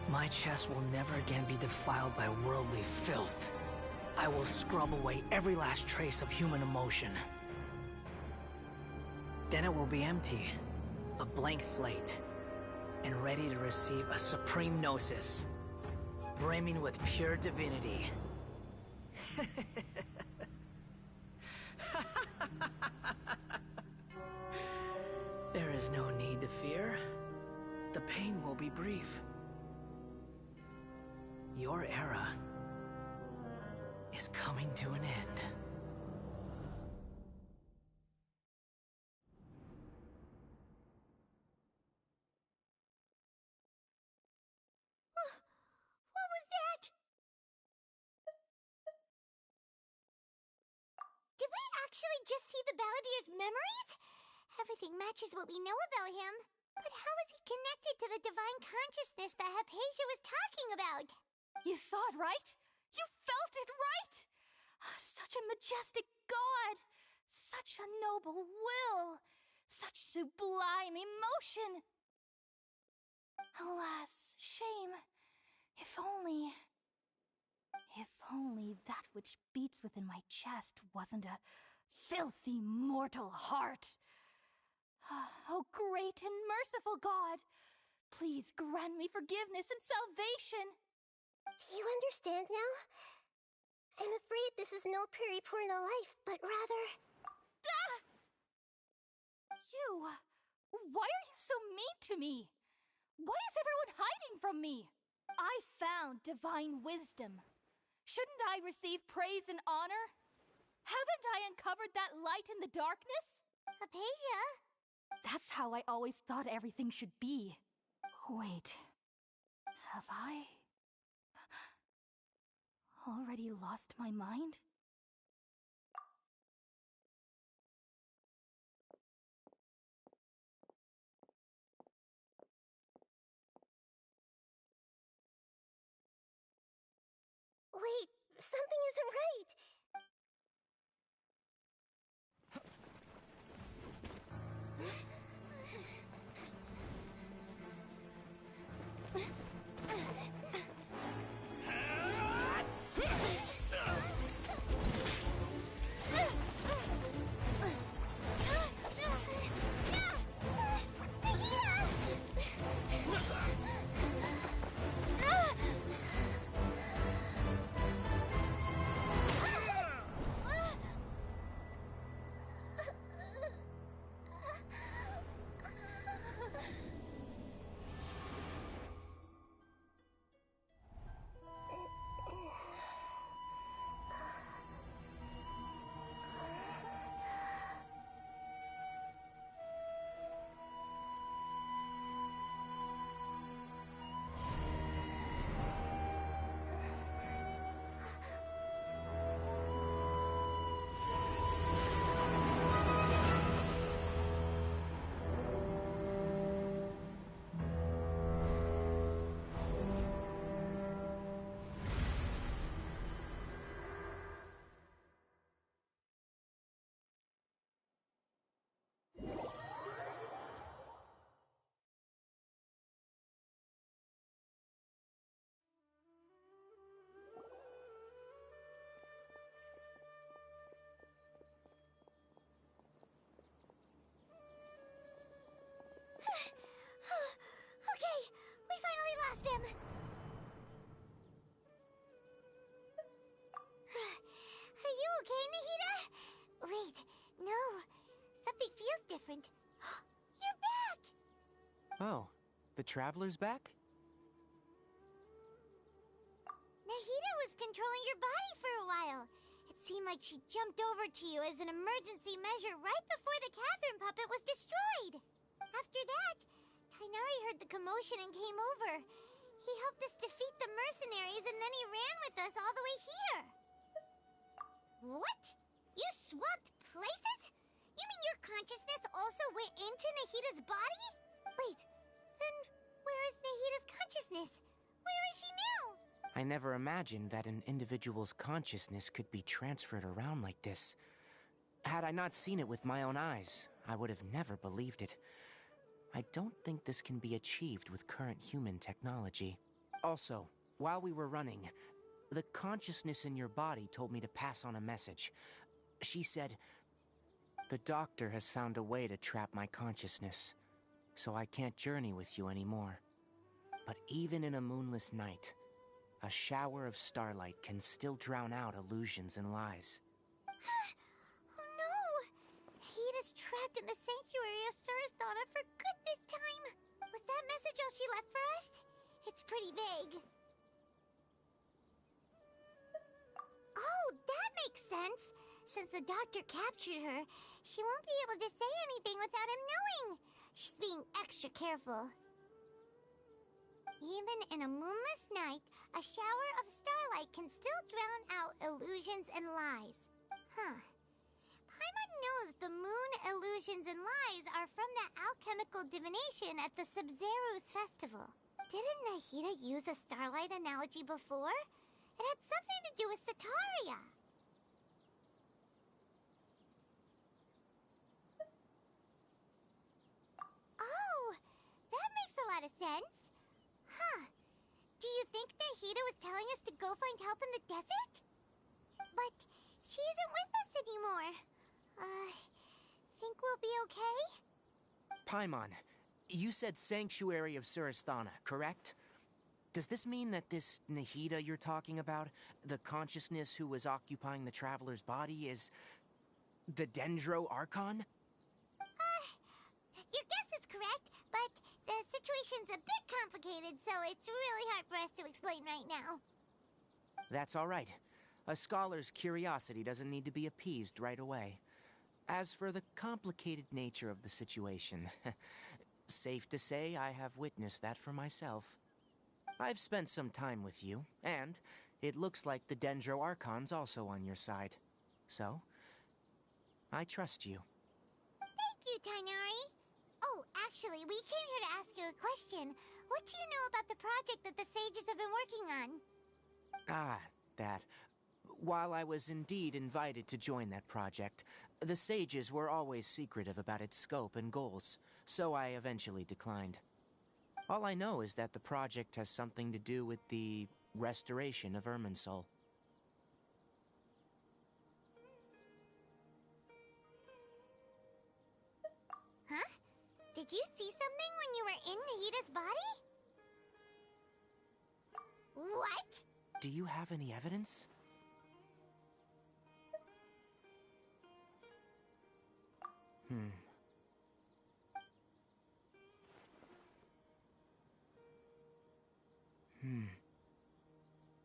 My chest will never again be defiled by worldly filth. I will scrub away every last trace of human emotion. Then it will be empty, a blank slate, and ready to receive a supreme gnosis, brimming with pure divinity. There is no need to fear. The pain will be brief. Your era is coming to an end. What was that? Did we actually just see the Balladeer's memories? Everything matches what we know about him. But how is he connected to the divine consciousness that Hypatia was talking about? You saw it, right? You felt it, right? Such a majestic god! Such a noble will! Such sublime emotion! Alas, shame. If only that which beats within my chest wasn't a filthy mortal heart. Oh, great and merciful God! Please grant me forgiveness and salvation! Do you understand now? I'm afraid this is no Peripurna life, but rather... Ah! You! Why are you so mean to me? Why is everyone hiding from me? I found divine wisdom. Shouldn't I receive praise and honor? Haven't I uncovered that light in the darkness? Hypatia? That's how I always thought everything should be. Wait. Have I already lost my mind? Wait, something isn't right. Okay, we finally lost him. Are you okay, Nahida? Wait, no. Something feels different. You're back! Oh, the Traveler's back? Nahida was controlling your body for a while. It seemed like she jumped over to you as an emergency measure right before the Catherine puppet was destroyed. After that, Tighnari heard the commotion and came over. He helped us defeat the mercenaries and then he ran with us all the way here. What? You swapped places? You mean your consciousness also went into Nahida's body? Wait, then where is Nahida's consciousness? Where is she now? I never imagined that an individual's consciousness could be transferred around like this. Had I not seen it with my own eyes, I would have never believed it. I don't think this can be achieved with current human technology. Also, while we were running, the consciousness in your body told me to pass on a message. She said, "The doctor has found a way to trap my consciousness, so I can't journey with you anymore. But even in a moonless night, a shower of starlight can still drown out illusions and lies." Oh no! Nahida's trapped in the sanctuary of Surasthana for good this time. Was that message all she left for us? It's pretty vague. Oh, that makes sense. Since the doctor captured her, she won't be able to say anything without him knowing. She's being extra careful. Even in a moonless night, a shower of starlight can still drown out illusions and lies. Huh. Paimon knows the moon illusions and lies are from the alchemical divination at the Sub-Zero's festival. Didn't Nahida use a starlight analogy before? It had something to do with Setaria. Oh, that makes a lot of sense. Huh. Do you think Nahida was telling us to go find help in the desert? But she isn't with us anymore. Think we'll be okay? Paimon, you said Sanctuary of Surasthana, correct? Does this mean that this Nahida you're talking about, the consciousness who was occupying the Traveler's body, is the Dendro Archon? Your guess is correct, but the situation's a bit complicated, so it's really hard for us to explain right now. That's all right. A scholar's curiosity doesn't need to be appeased right away. As for the complicated nature of the situation, safe to say I have witnessed that for myself. I've spent some time with you, and it looks like the Dendro Archon's also on your side. So, I trust you. Thank you, Tighnari. Oh, actually, we came here to ask you a question. What do you know about the project that the sages have been working on? Ah, that. While I was indeed invited to join that project, the sages were always secretive about its scope and goals, so I eventually declined. All I know is that the project has something to do with the restoration of Irminsul. Huh? Did you see something when you were in Nahida's body? What? Do you have any evidence?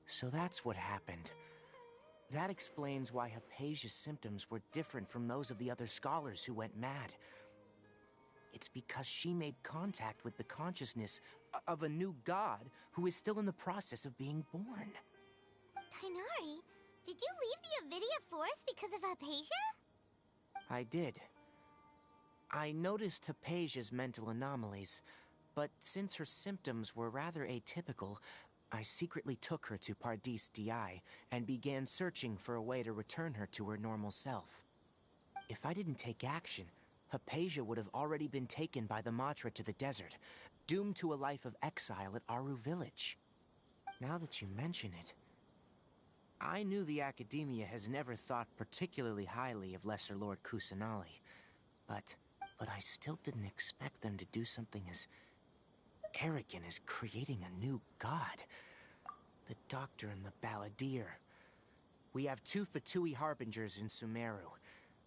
So that's what happened. That explains why Hypatia's symptoms were different from those of the other scholars who went mad. It's because she made contact with the consciousness of a new god who is still in the process of being born. Tighnari, did you leave the Avidia Forest because of Hypatia? I did. I noticed Hypatia's mental anomalies, but since her symptoms were rather atypical, I secretly took her to Pardis Di and began searching for a way to return her to her normal self. If I didn't take action, Hypatia would have already been taken by the Matra to the desert, doomed to a life of exile at Aru Village. Now that you mention it, I knew the Academia has never thought particularly highly of Lesser Lord Kusanali, but I still didn't expect them to do something as arrogant as creating a new god. The Doctor and the Balladeer. We have 2 Fatui Harbingers in Sumeru.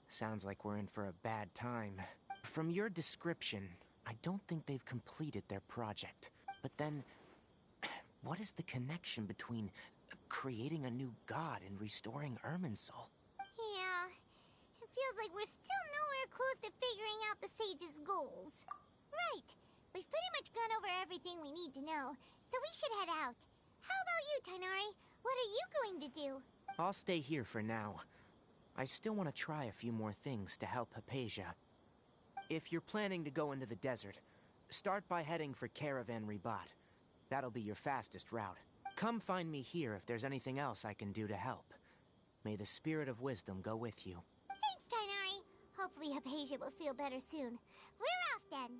Sounds like we're in for a bad time. From your description, I don't think they've completed their project. But then, what is the connection between creating a new god and restoring Irminsul? Yeah, it feels like we're still nowhere close to figuring out the sage's goals. Right. We've pretty much gone over everything we need to know, so we should head out. How about you, Tighnari? What are you going to do? I'll stay here for now. I still want to try a few more things to help Hypatia. If you're planning to go into the desert, start by heading for Caravan Ribat. That'll be your fastest route. Come find me here if there's anything else I can do to help. May the spirit of wisdom go with you. Thanks, Tighnari. Hopefully Hypatia will feel better soon. We're off then.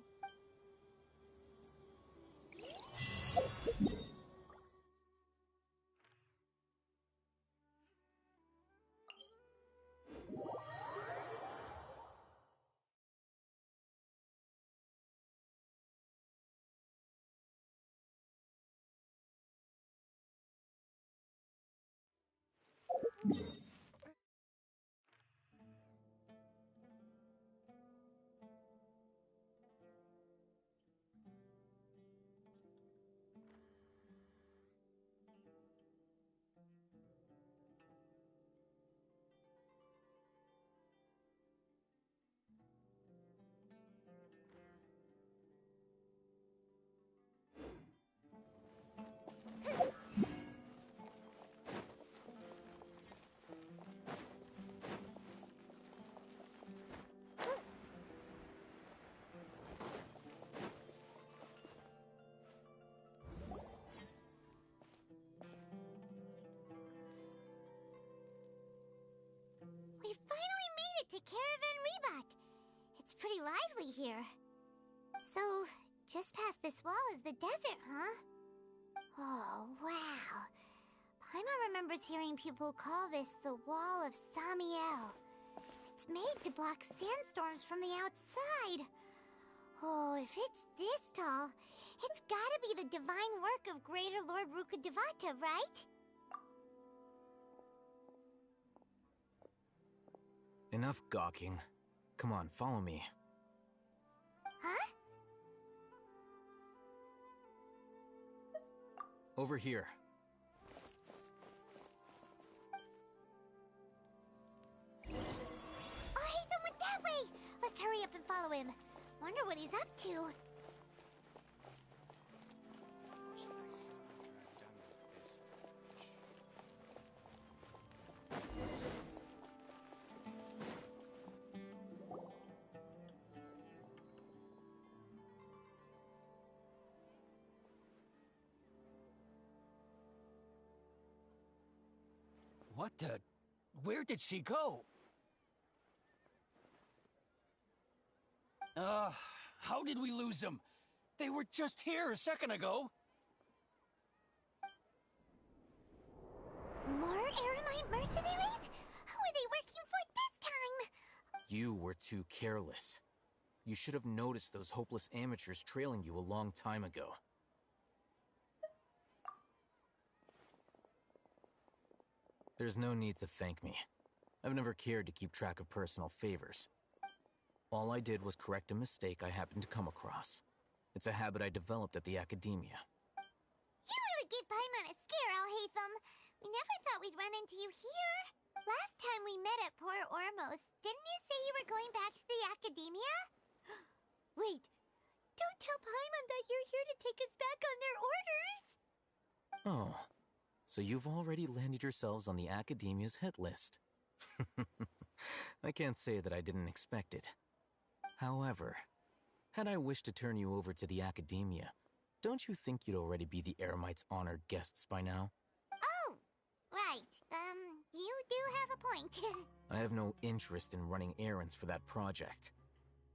We finally made it to Caravan Ribat. It's pretty lively here. So, just past this wall is the desert, huh? Oh, wow. Paimon remembers hearing people call this the Wall of Samiel. It's made to block sandstorms from the outside. Oh, if it's this tall, it's gotta be the divine work of Greater Lord Rukkhadevata, right? Enough gawking. Come on, follow me. Huh? Over here. Oh, Haytham went that way! Let's hurry up and follow him. Wonder what he's up to. What the... Where did she go? How did we lose them? They were just here a second ago. More Eremite mercenaries? Who are they working for this time? You were too careless. You should have noticed those hopeless amateurs trailing you a long time ago. There's no need to thank me. I've never cared to keep track of personal favors. All I did was correct a mistake I happened to come across. It's a habit I developed at the Academia. You really gave Paimon a scare, Alhaitham. We never thought we'd run into you here. Last time we met at Port Ormos, didn't you say you were going back to the Academia? Wait, don't tell Paimon that you're here to take us back on their orders! Oh, so you've already landed yourselves on the Academia's hit list. I can't say that I didn't expect it. However, had I wished to turn you over to the Academia, don't you think you'd already be the Eremites' honored guests by now? Oh, right. You do have a point. I have no interest in running errands for that project.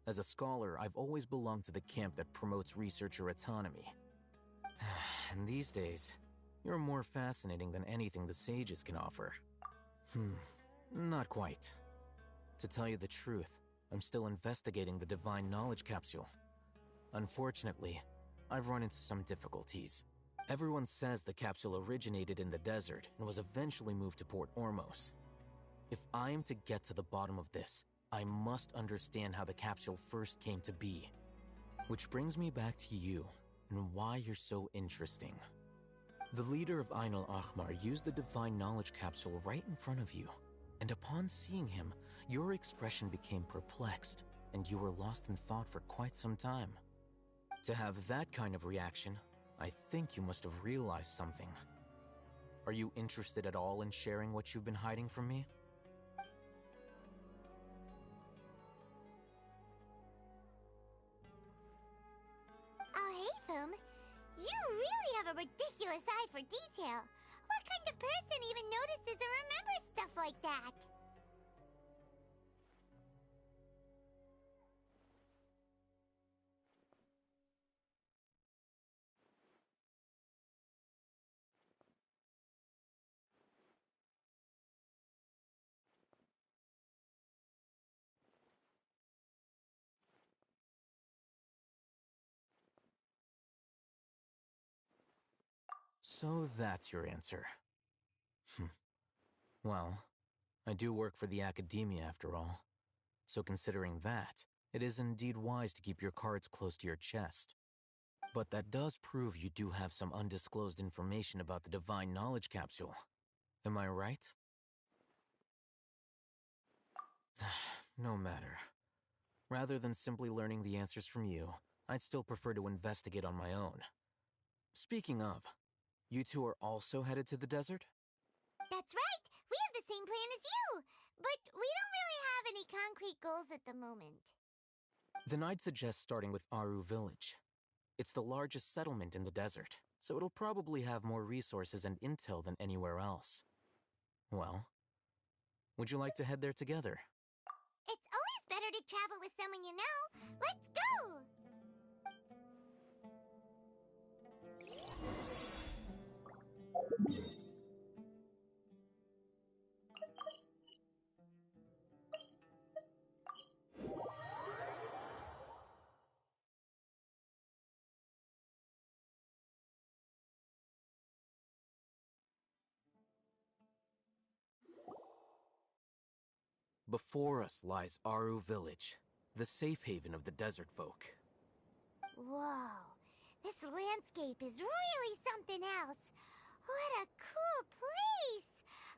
As a scholar, I've always belonged to the camp that promotes researcher autonomy. And these days, you're more fascinating than anything the sages can offer. Not quite. To tell you the truth, I'm still investigating the Divine Knowledge Capsule. Unfortunately, I've run into some difficulties. Everyone says the capsule originated in the desert and was eventually moved to Port Ormos. If I am to get to the bottom of this, I must understand how the capsule first came to be. Which brings me back to you, and why you're so interesting. The leader of Ain al-Ahmar used the Divine Knowledge Capsule right in front of you, and upon seeing him, your expression became perplexed, and you were lost in thought for quite some time. To have that kind of reaction, I think you must have realized something. Are you interested at all in sharing what you've been hiding from me? Alhaitham, you really have a ridiculous eye for detail. What kind of person even notices or remembers stuff like that? So that's your answer. Well, I do work for the Academia after all. So considering that, it is indeed wise to keep your cards close to your chest. But that does prove you do have some undisclosed information about the Divine Knowledge Capsule. Am I right? No matter. Rather than simply learning the answers from you, I'd still prefer to investigate on my own. Speaking of, you two are also headed to the desert? That's right! We have the same plan as you! But we don't really have any concrete goals at the moment. Then I'd suggest starting with Aru Village. It's the largest settlement in the desert, so it'll probably have more resources and intel than anywhere else. Well, would you like to head there together? It's always better to travel with someone you know. Let's go! Before us lies Aru Village, the safe haven of the desert folk. Whoa, this landscape is really something else. What a cool place!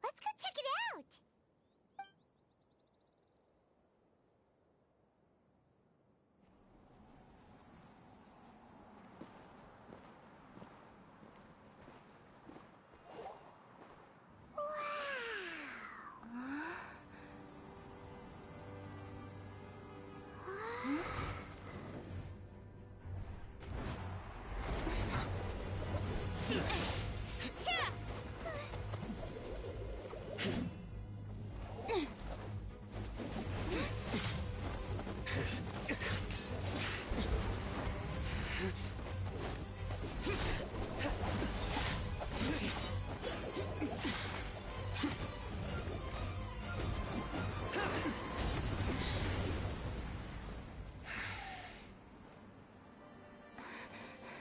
Let's go check it out!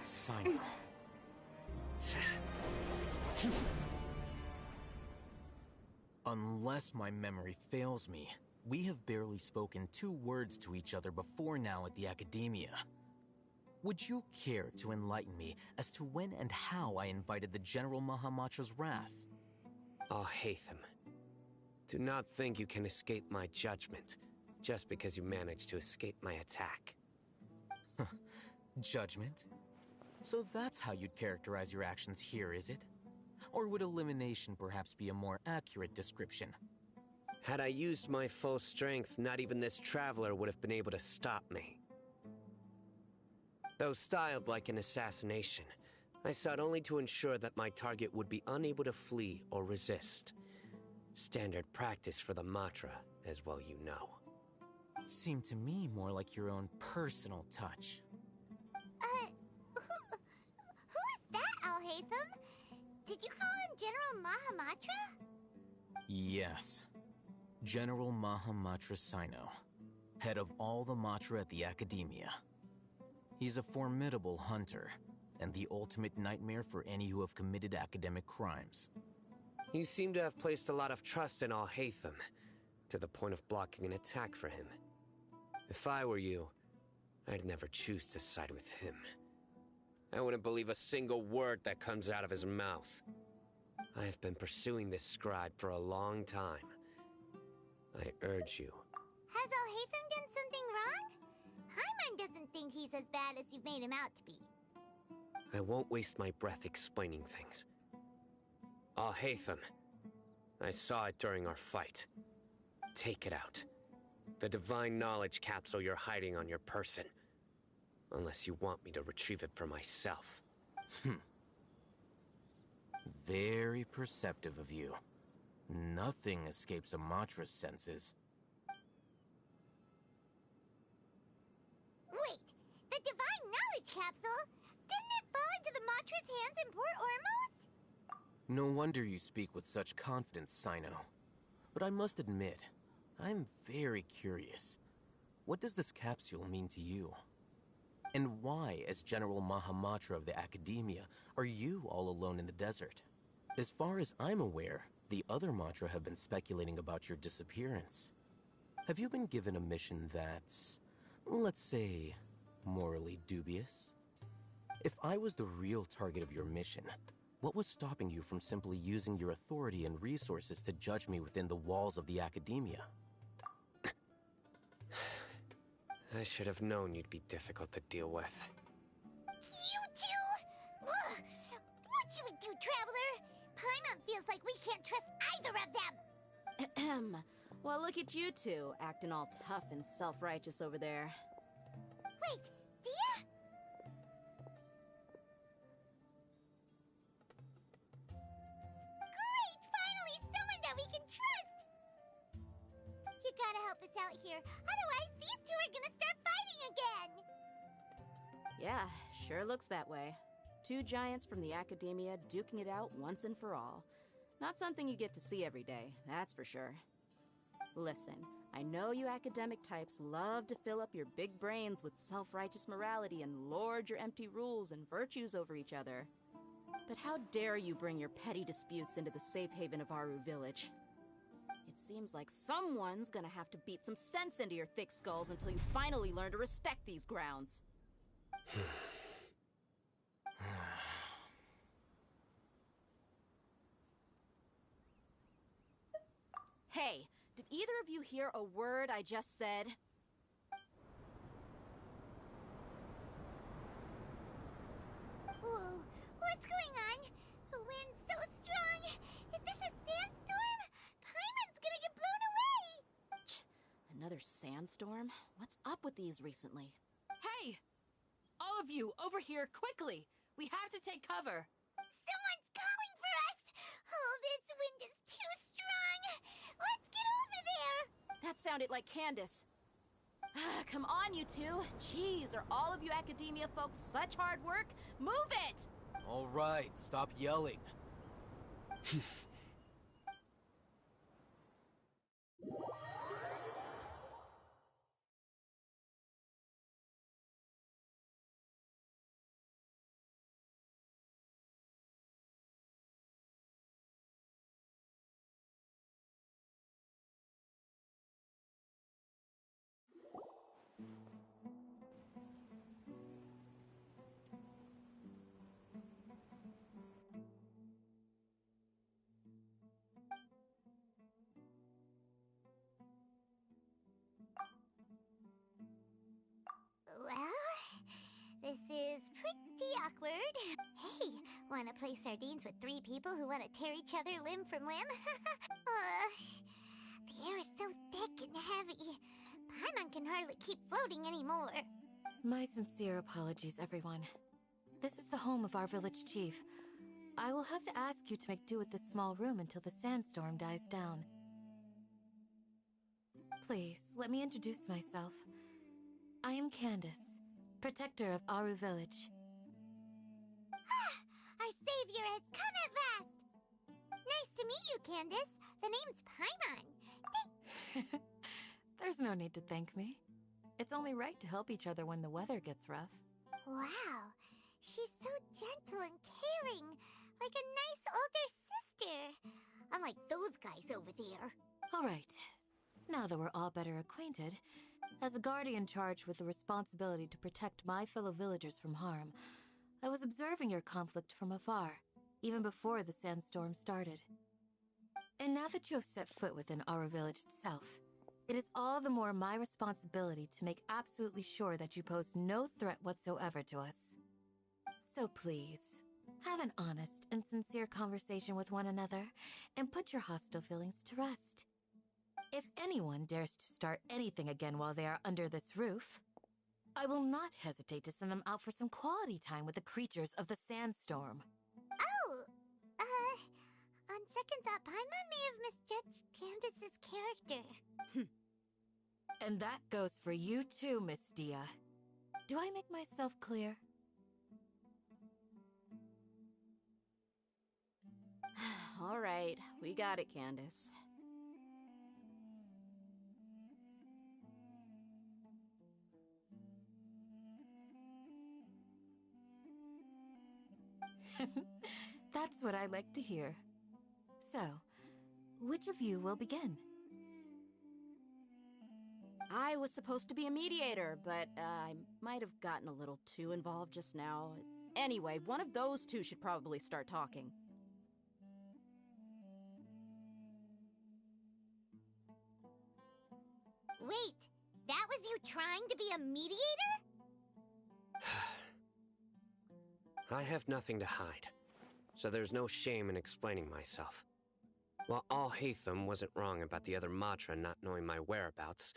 Cyno. Unless my memory fails me, we have barely spoken 2 words to each other before now at the Academia. Would you care to enlighten me as to when and how I invited the General Mahamatra's wrath? Alhaitham, do not think you can escape my judgment just because you managed to escape my attack. Judgment? So that's how you'd characterize your actions here, is it? Or would elimination perhaps be a more accurate description? Had I used my full strength, not even this traveler would have been able to stop me. Though styled like an assassination, I sought only to ensure that my target would be unable to flee or resist. Standard practice for the Matra, as well you know. Seemed to me more like your own personal touch. Who is that, Alhaitham? Did you call him General Mahamatra? Yes. General Mahamatra Cyno, head of all the Matra at the Academia. He's a formidable hunter, and the ultimate nightmare for any who have committed academic crimes. You seem to have placed a lot of trust in Alhaitham, to the point of blocking an attack for him. If I were you, I'd never choose to side with him. I wouldn't believe a single word that comes out of his mouth. I have been pursuing this scribe for a long time. I urge you. Has Alhaitham done something wrong? Paimon doesn't think he's as bad as you've made him out to be. I won't waste my breath explaining things. Alhaitham, I saw it during our fight. Take it out. The Divine Knowledge Capsule you're hiding on your person. Unless you want me to retrieve it for myself. Very perceptive of you. Nothing escapes Amatra's senses. Wait, the Divine Knowledge Capsule? Didn't it fall into the Matra's hands in Port Ormos? No wonder you speak with such confidence, Sino. But I must admit, I'm very curious. What does this capsule mean to you? And why, as General Mahamatra of the Academia, are you all alone in the desert? As far as I'm aware, the other Matra have been speculating about your disappearance. Have you been given a mission that's, let's say, morally dubious? If I was the real target of your mission, what was stopping you from simply using your authority and resources to judge me within the walls of the Academia? I should have known you'd be difficult to deal with. You two? Ugh. What should we do, Traveler? Paimon feels like we can't trust either of them. Ahem. Well, look at you two, acting all tough and self-righteous over there. Wait, Dia? Great! Finally, someone that we can trust! You gotta help us out here, otherwise these two are gonna start fighting again! Yeah, sure looks that way. Two giants from the Academia duking it out once and for all. Not something you get to see every day, that's for sure. Listen, I know you academic types love to fill up your big brains with self-righteous morality and lord your empty rules and virtues over each other. But how dare you bring your petty disputes into the safe haven of Aru Village? It seems like someone's gonna have to beat some sense into your thick skulls until you finally learn to respect these grounds. Hey, did either of you hear a word I just said? Whoa, what's going on? The wind's so strong! Is this a sandstorm? Paimon's gonna get blown away! Another sandstorm? What's up with these recently? Hey! All of you, over here, quickly! We have to take cover! Someone's calling for us! Oh, this wind is too strong! Let's get over there! That sounded like Candace. Come on, you two. Jeez, are all of you Academia folks such hard work? Move it! All right, stop yelling. Well, this is pretty awkward. Hey, wanna play sardines with three people who wanna tear each other limb from limb? The air is so thick and heavy. Paimon can hardly keep floating anymore. My sincere apologies, everyone. This is the home of our village chief. I will have to ask you to make do with this small room until the sandstorm dies down. Please, let me introduce myself. I am Candace, protector of Aru Village. Our savior has come at last! Nice to meet you, Candace. The name's Paimon. There's no need to thank me. It's only right to help each other when the weather gets rough. Wow, she's so gentle and caring, like a nice older sister. Unlike those guys over there. All right. Now that we're all better acquainted, as a guardian charged with the responsibility to protect my fellow villagers from harm, I was observing your conflict from afar, even before the sandstorm started. And now that you have set foot within Aru Village itself, it is all the more my responsibility to make absolutely sure that you pose no threat whatsoever to us. So please, have an honest and sincere conversation with one another, and put your hostile feelings to rest. If anyone dares to start anything again while they are under this roof, I will not hesitate to send them out for some quality time with the creatures of the sandstorm. Oh, on second thought, Paimon may have misjudged Candace's character. And that goes for you too, Miss Dia. Do I make myself clear? All right, we got it, Candace. That's what I like to hear. So, which of you will begin? I was supposed to be a mediator, but I might have gotten a little too involved just now. Anyway, one of those two should probably start talking. Wait, that was you trying to be a mediator? I have nothing to hide, so there's no shame in explaining myself. While Alhaitham wasn't wrong about the other Matra not knowing my whereabouts,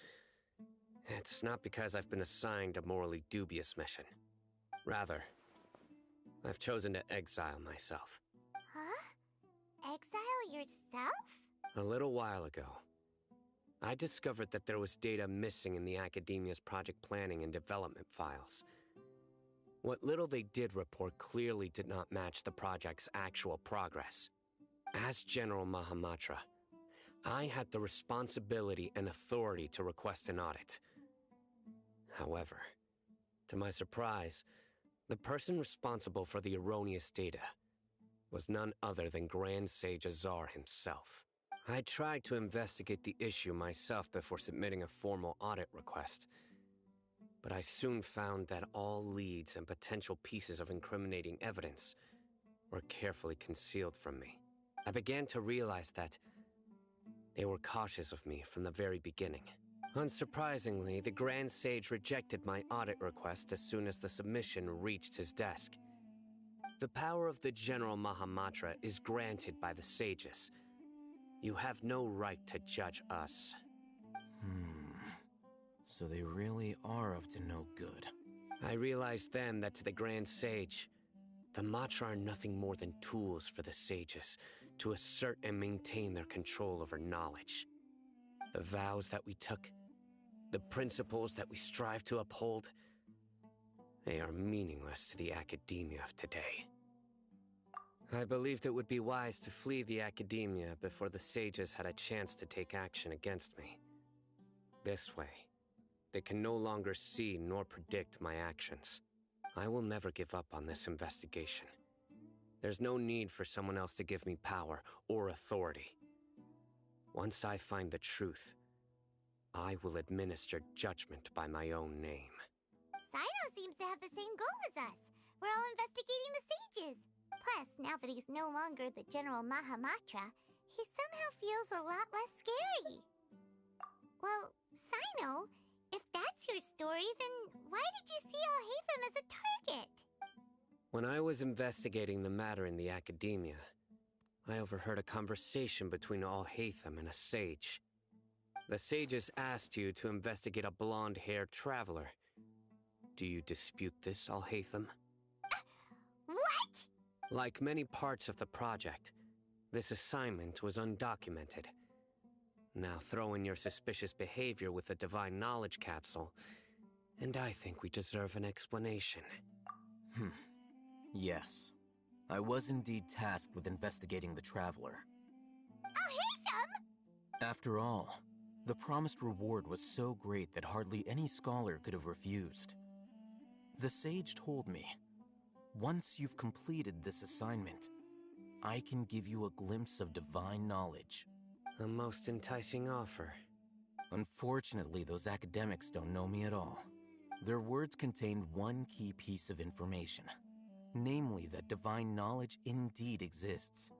it's not because I've been assigned a morally dubious mission. Rather, I've chosen to exile myself. Huh? Exile yourself? A little while ago, I discovered that there was data missing in the Academia's project planning and development files. What little they did report clearly did not match the project's actual progress. As General Mahamatra, I had the responsibility and authority to request an audit. However, to my surprise, the person responsible for the erroneous data was none other than Grand Sage Azar himself. I tried to investigate the issue myself before submitting a formal audit request, but I soon found that all leads and potential pieces of incriminating evidence were carefully concealed from me. I began to realize that they were cautious of me from the very beginning. Unsurprisingly, the Grand Sage rejected my audit request as soon as the submission reached his desk. The power of the General Mahamatra is granted by the sages. You have no right to judge us. So they really are up to no good. I realized then that to the Grand Sage, the Matra are nothing more than tools for the sages to assert and maintain their control over knowledge. The vows that we took, the principles that we strive to uphold, they are meaningless to the Academia of today. I believed it would be wise to flee the Academia before the sages had a chance to take action against me. This way, they can no longer see nor predict my actions. I will never give up on this investigation. There's no need for someone else to give me power or authority. Once I find the truth, I will administer judgment by my own name. Sino seems to have the same goal as us. We're all investigating the sages. Plus, now that he's no longer the General Mahamatra, he somehow feels a lot less scary. Well, Sino, if that's your story, then why did you see Alhaitham as a target? When I was investigating the matter in the Academia, I overheard a conversation between Alhaitham and a sage. The sages asked you to investigate a blonde-haired traveler. Do you dispute this, Alhaitham? What? Like many parts of the project, this assignment was undocumented. Now throw in your suspicious behavior with the Divine Knowledge Capsule, and I think we deserve an explanation. Yes. I was indeed tasked with investigating the Traveler. Alhaitham! After all, the promised reward was so great that hardly any scholar could have refused. The sage told me, once you've completed this assignment, I can give you a glimpse of divine knowledge. A most enticing offer. Unfortunately, those academics don't know me at all. Their words contained one key piece of information, namely that divine knowledge indeed exists.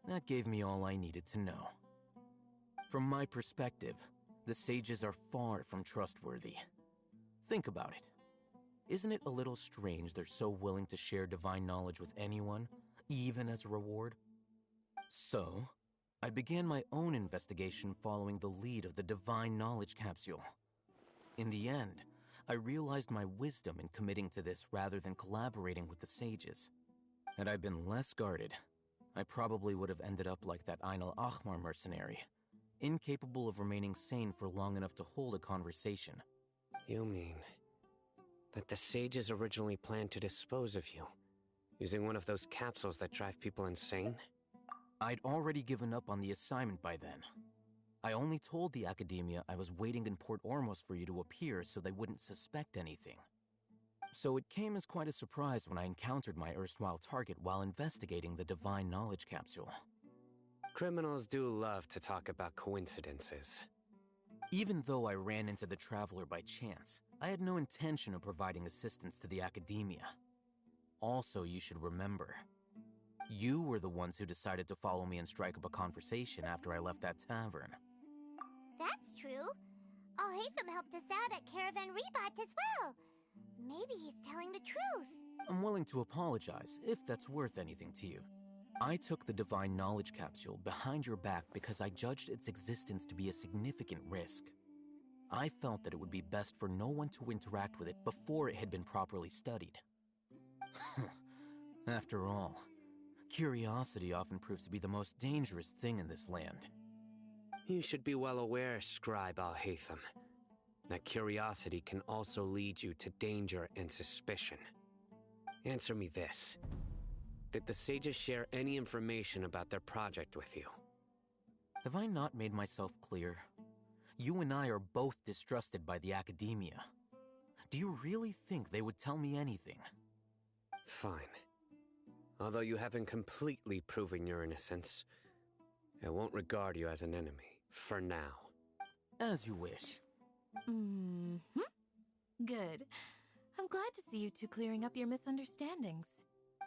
That gave me all I needed to know. From my perspective, the sages are far from trustworthy. Think about it. Isn't it a little strange they're so willing to share divine knowledge with anyone, even as a reward? So, I began my own investigation following the lead of the Divine Knowledge Capsule. In the end, I realized my wisdom in committing to this rather than collaborating with the sages. Had I been less guarded, I probably would have ended up like that Ainul Ahmar mercenary, incapable of remaining sane for long enough to hold a conversation. You mean that the sages originally planned to dispose of you, using one of those capsules that drive people insane? I'd already given up on the assignment by then. I only told the Academia I was waiting in Port Ormos for you to appear so they wouldn't suspect anything. So it came as quite a surprise when I encountered my erstwhile target while investigating the Divine Knowledge Capsule. Criminals do love to talk about coincidences. Even though I ran into the Traveler by chance, I had no intention of providing assistance to the Academia. Also, you should remember, you were the ones who decided to follow me and strike up a conversation after I left that tavern. That's true. Alhaitham helped us out at Caravan Reebot as well. Maybe he's telling the truth. I'm willing to apologize, if that's worth anything to you. I took the Divine Knowledge Capsule behind your back because I judged its existence to be a significant risk. I felt that it would be best for no one to interact with it before it had been properly studied. After all, curiosity often proves to be the most dangerous thing in this land. You should be well aware, Scribe Alhaitham, that curiosity can also lead you to danger and suspicion. Answer me this. Did the sages share any information about their project with you? Have I not made myself clear? You and I are both distrusted by the Academia. Do you really think they would tell me anything? Fine. Although you haven't completely proven your innocence, I won't regard you as an enemy, for now. As you wish. Good. I'm glad to see you two clearing up your misunderstandings.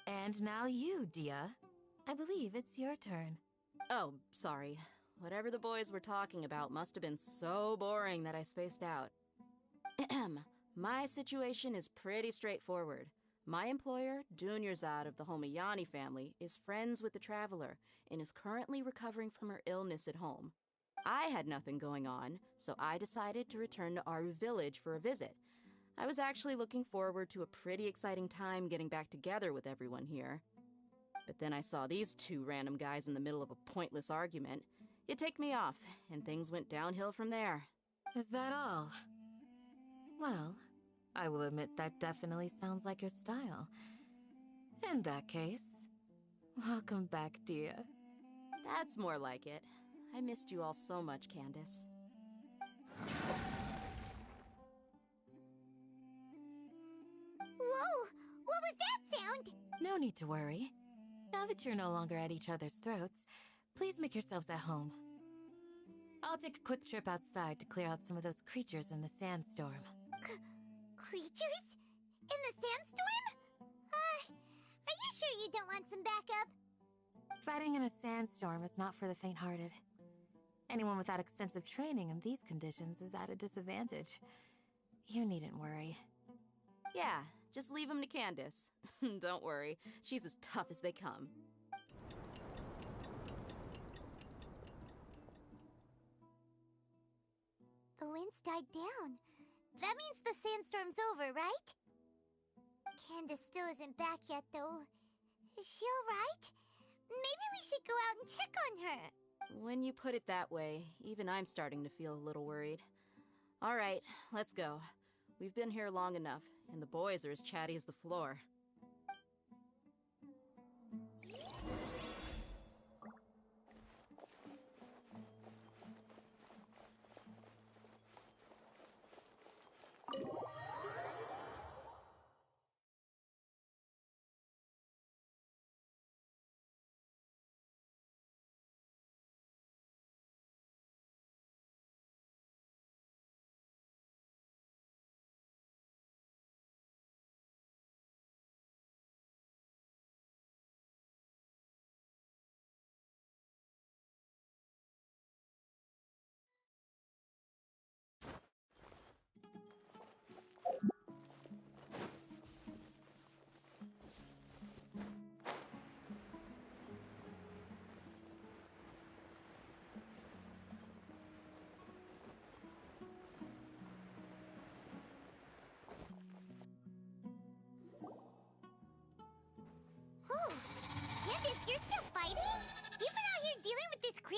And now you, Dia. I believe it's your turn. Oh, sorry. Whatever the boys were talking about must have been so boring that I spaced out. My situation is pretty straightforward. My employer, Dunyarzad of the Homayani family, is friends with the Traveler and is currently recovering from her illness at home. I had nothing going on, so I decided to return to Aru village for a visit. I was actually looking forward to a pretty exciting time getting back together with everyone here. But then I saw these two random guys in the middle of a pointless argument. It ticked me off, and things went downhill from there. Is that all? Well, I will admit that definitely sounds like your style. In that case, welcome back, Dia. That's more like it. I missed you all so much, Candace. Whoa! What was that sound? No need to worry. Now that you're no longer at each other's throats, please make yourselves at home. I'll take a quick trip outside to clear out some of those creatures in the sandstorm. Creatures? In the sandstorm? Are you sure you don't want some backup? Fighting in a sandstorm is not for the faint-hearted. Anyone without extensive training in these conditions is at a disadvantage. You needn't worry. Yeah, just leave him to Candace. Don't worry, she's as tough as they come. The winds died down. That means the sandstorm's over, right? Candace still isn't back yet, though. Is she alright? Maybe we should go out and check on her. When you put it that way, even I'm starting to feel a little worried. All right, let's go. We've been here long enough, and the boys are as chatty as the floor.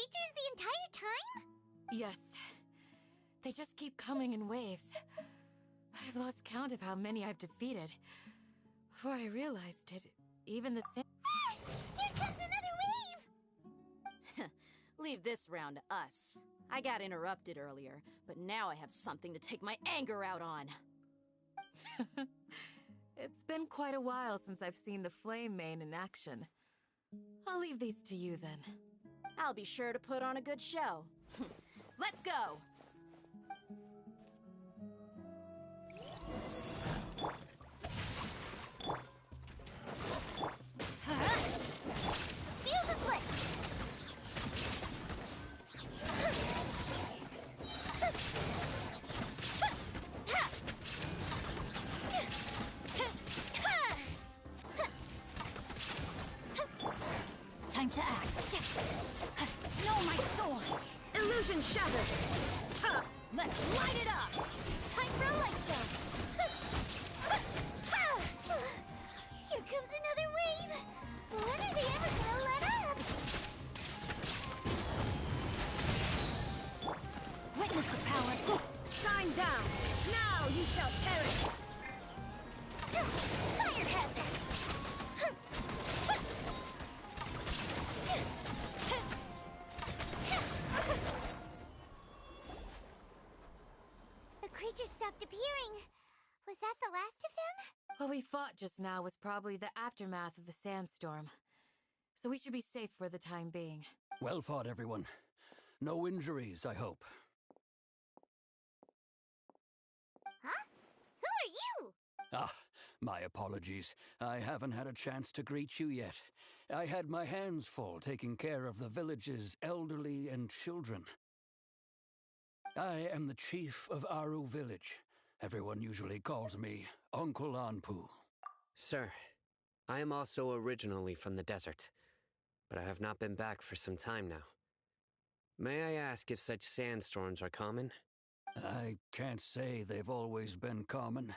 creatures the entire time? Yes. They just keep coming in waves. I've lost count of how many I've defeated. Before I realized it, even the same. Here comes another wave! Leave this round to us. I got interrupted earlier, but now I have something to take my anger out on. It's been quite a while since I've seen the Flame Mane in action. I'll leave these to you then. I'll be sure to put on a good show. Let's go! Feel the split! Time to act. No, my sword! Illusion shattered! Let's light it up! Time for a light show! Here comes another wave! When are they ever gonna let up? Witness the power! Shine down! Now you shall perish! Fire hazard! The creatures stopped appearing. Was that the last of them? What we fought just now was probably the aftermath of the sandstorm. So we should be safe for the time being. Well fought, everyone. No injuries, I hope. Huh? Who are you? Ah, my apologies. I haven't had a chance to greet you yet. I had my hands full taking care of the village's elderly and children. I am the chief of Aru Village. Everyone usually calls me Uncle Anpu. Sir, I am also originally from the desert, but I have not been back for some time now. May I ask if such sandstorms are common? I can't say they've always been common,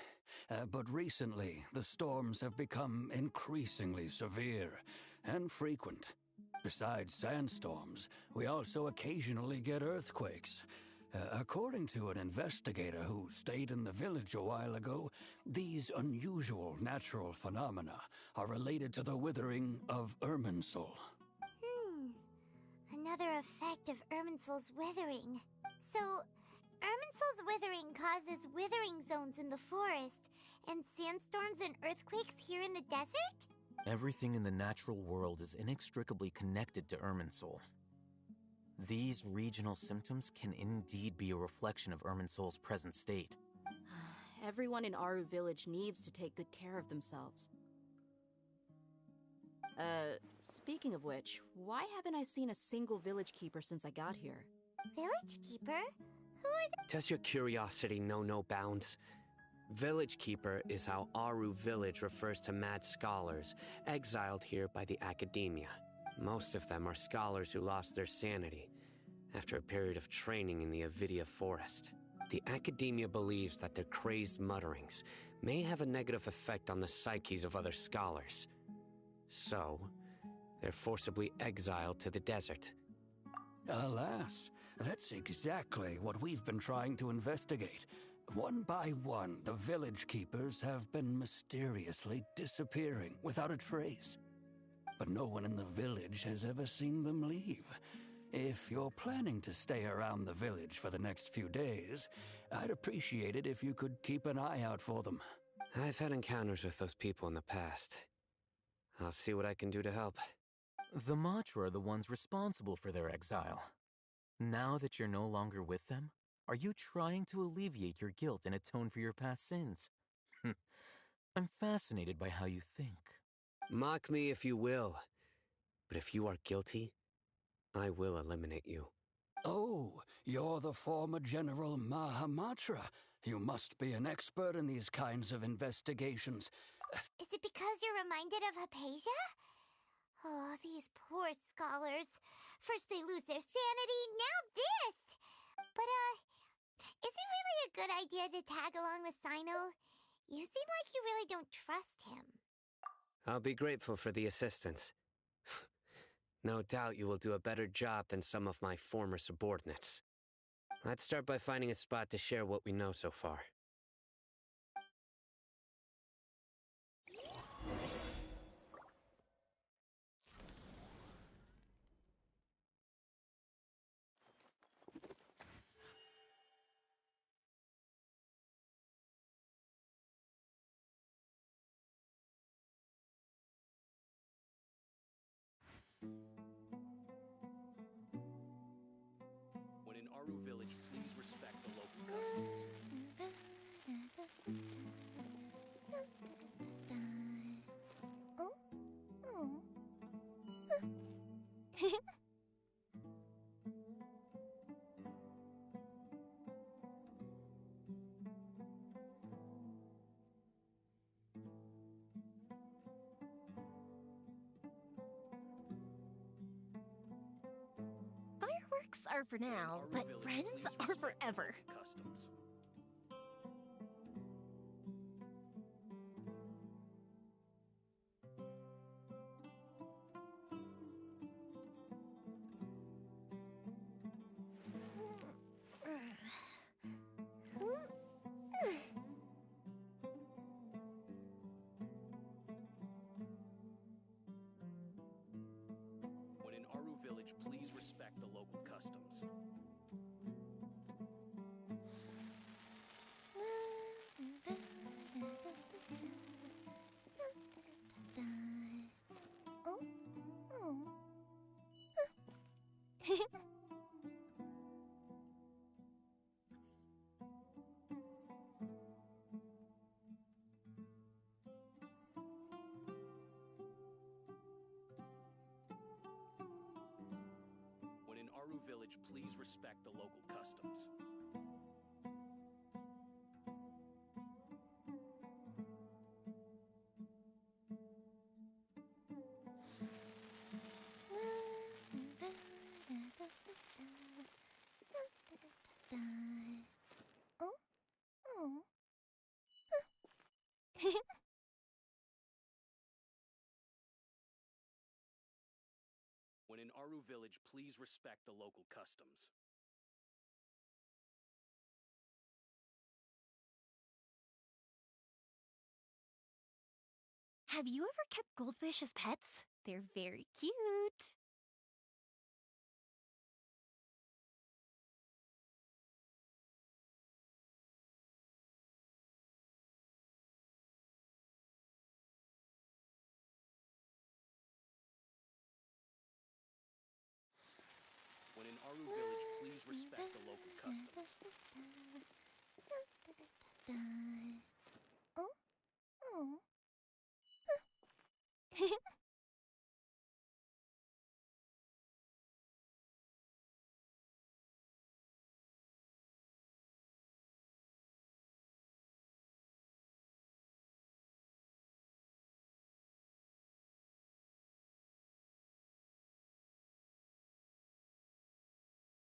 but recently the storms have become increasingly severe and frequent. Besides sandstorms, we also occasionally get earthquakes. According to an investigator who stayed in the village a while ago, these unusual natural phenomena are related to the withering of Irminsul. Another effect of Irminsul's withering. So, Irminsul's withering causes withering zones in the forest, and sandstorms and earthquakes here in the desert? Everything in the natural world is inextricably connected to Irminsul. These regional symptoms can indeed be a reflection of Irminsul's present state. Everyone in Aru Village needs to take good care of themselves. Speaking of which, why haven't I seen a single village keeper since I got here? Village keeper? Who are they? Does your curiosity know no bounds? Village Keeper is how Aru Village refers to mad scholars exiled here by the Academia. Most of them are scholars who lost their sanity after a period of training in the Avidia Forest. The Academia believes that their crazed mutterings may have a negative effect on the psyches of other scholars. So, they're forcibly exiled to the desert. Alas, that's exactly what we've been trying to investigate. One by one, the village keepers have been mysteriously disappearing without a trace. But no one in the village has ever seen them leave. If you're planning to stay around the village for the next few days, I'd appreciate it if you could keep an eye out for them. I've had encounters with those people in the past. I'll see what I can do to help. The Matra are the ones responsible for their exile. Now that you're no longer with them, are you trying to alleviate your guilt and atone for your past sins? I'm fascinated by how you think. Mock me if you will, but if you are guilty, I will eliminate you. Oh, you're the former General Mahamatra. You must be an expert in these kinds of investigations. Is it because you're reminded of Hypatia? Oh, these poor scholars. First they lose their sanity, now this! But, is it really a good idea to tag along with Cyno? You seem like you really don't trust him. I'll be grateful for the assistance. No doubt you will do a better job than some of my former subordinates. Let's start by finding a spot to share what we know so far. When in Aru Village, please respect the local customs. Oh? Oh. Fireworks are for now, but friends are forever. Customs. When in Aru Village, please respect the local customs. Oh? Oh. When in Aru Village, please respect the local customs. Oh? Oh. When in Aru Village, please respect the local customs. Have you ever kept goldfish as pets? They're very cute. When in Aru Village, please respect the local customs. Oh? Oh.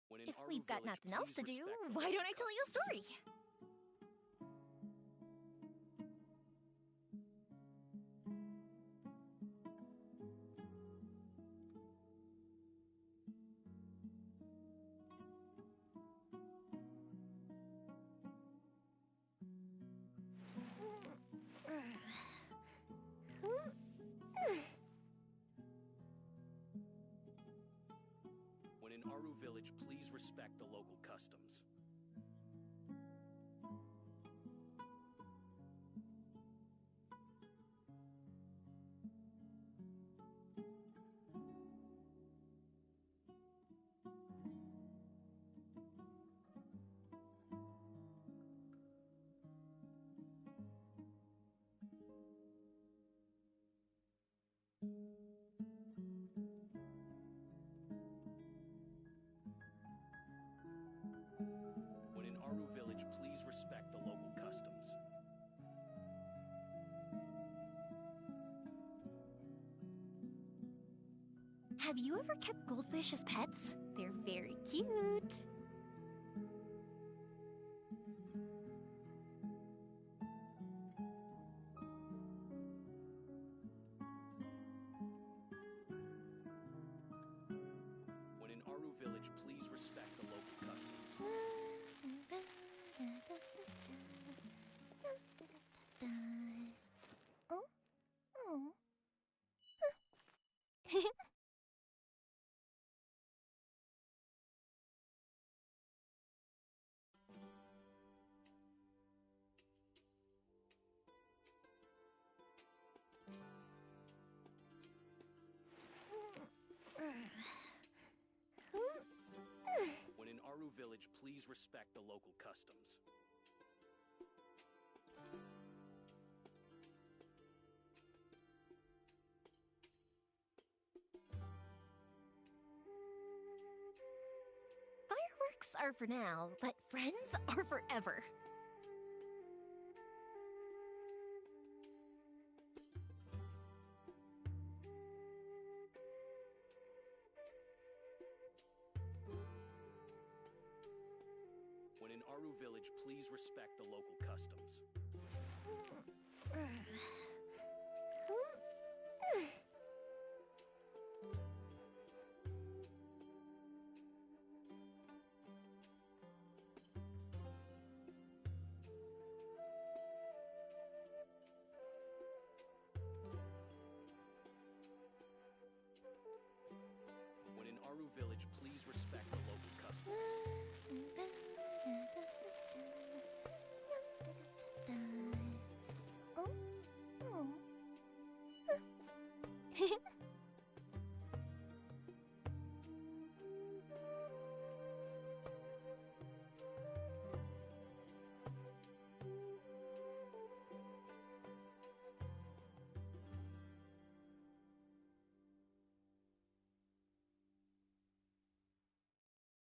When in If Aru we've got Village, nothing else please to do, respect the why local don't I tell you a customs. story? When in Aru Village, please respect the local customs. When in Aru Village, please respect the local customs. Have you ever kept goldfish as pets? They're very cute. Village please respect the local customs? Oh? Oh. When in Aru Village, please respect the local customs. Fireworks are for now, but friends are forever. When in Aru Village, please respect the local customs. When in Aru Village, please respect the local customs.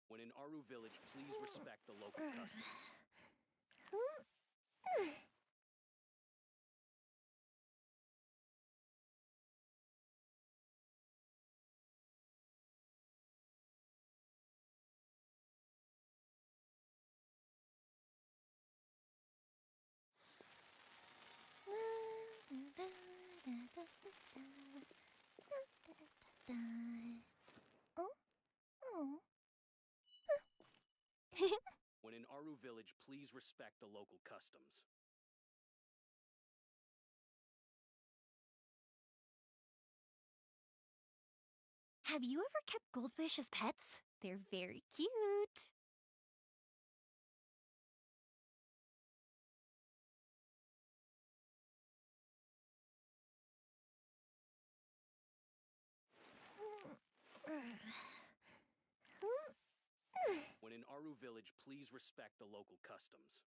When in Aru Village, please respect the local customs. When in Aru Village, please respect the local customs. Have you ever kept goldfish as pets? They're very cute. When in Aru Village, please respect the local customs.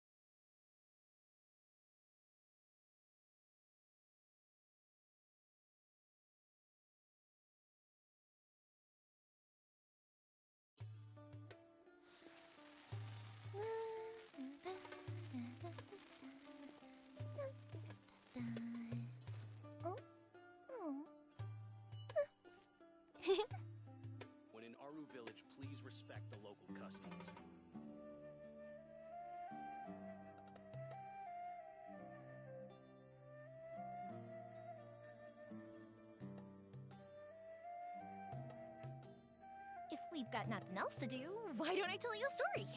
When in Aru Village, please respect the local customs. If we've got nothing else to do, why don't I tell you a story?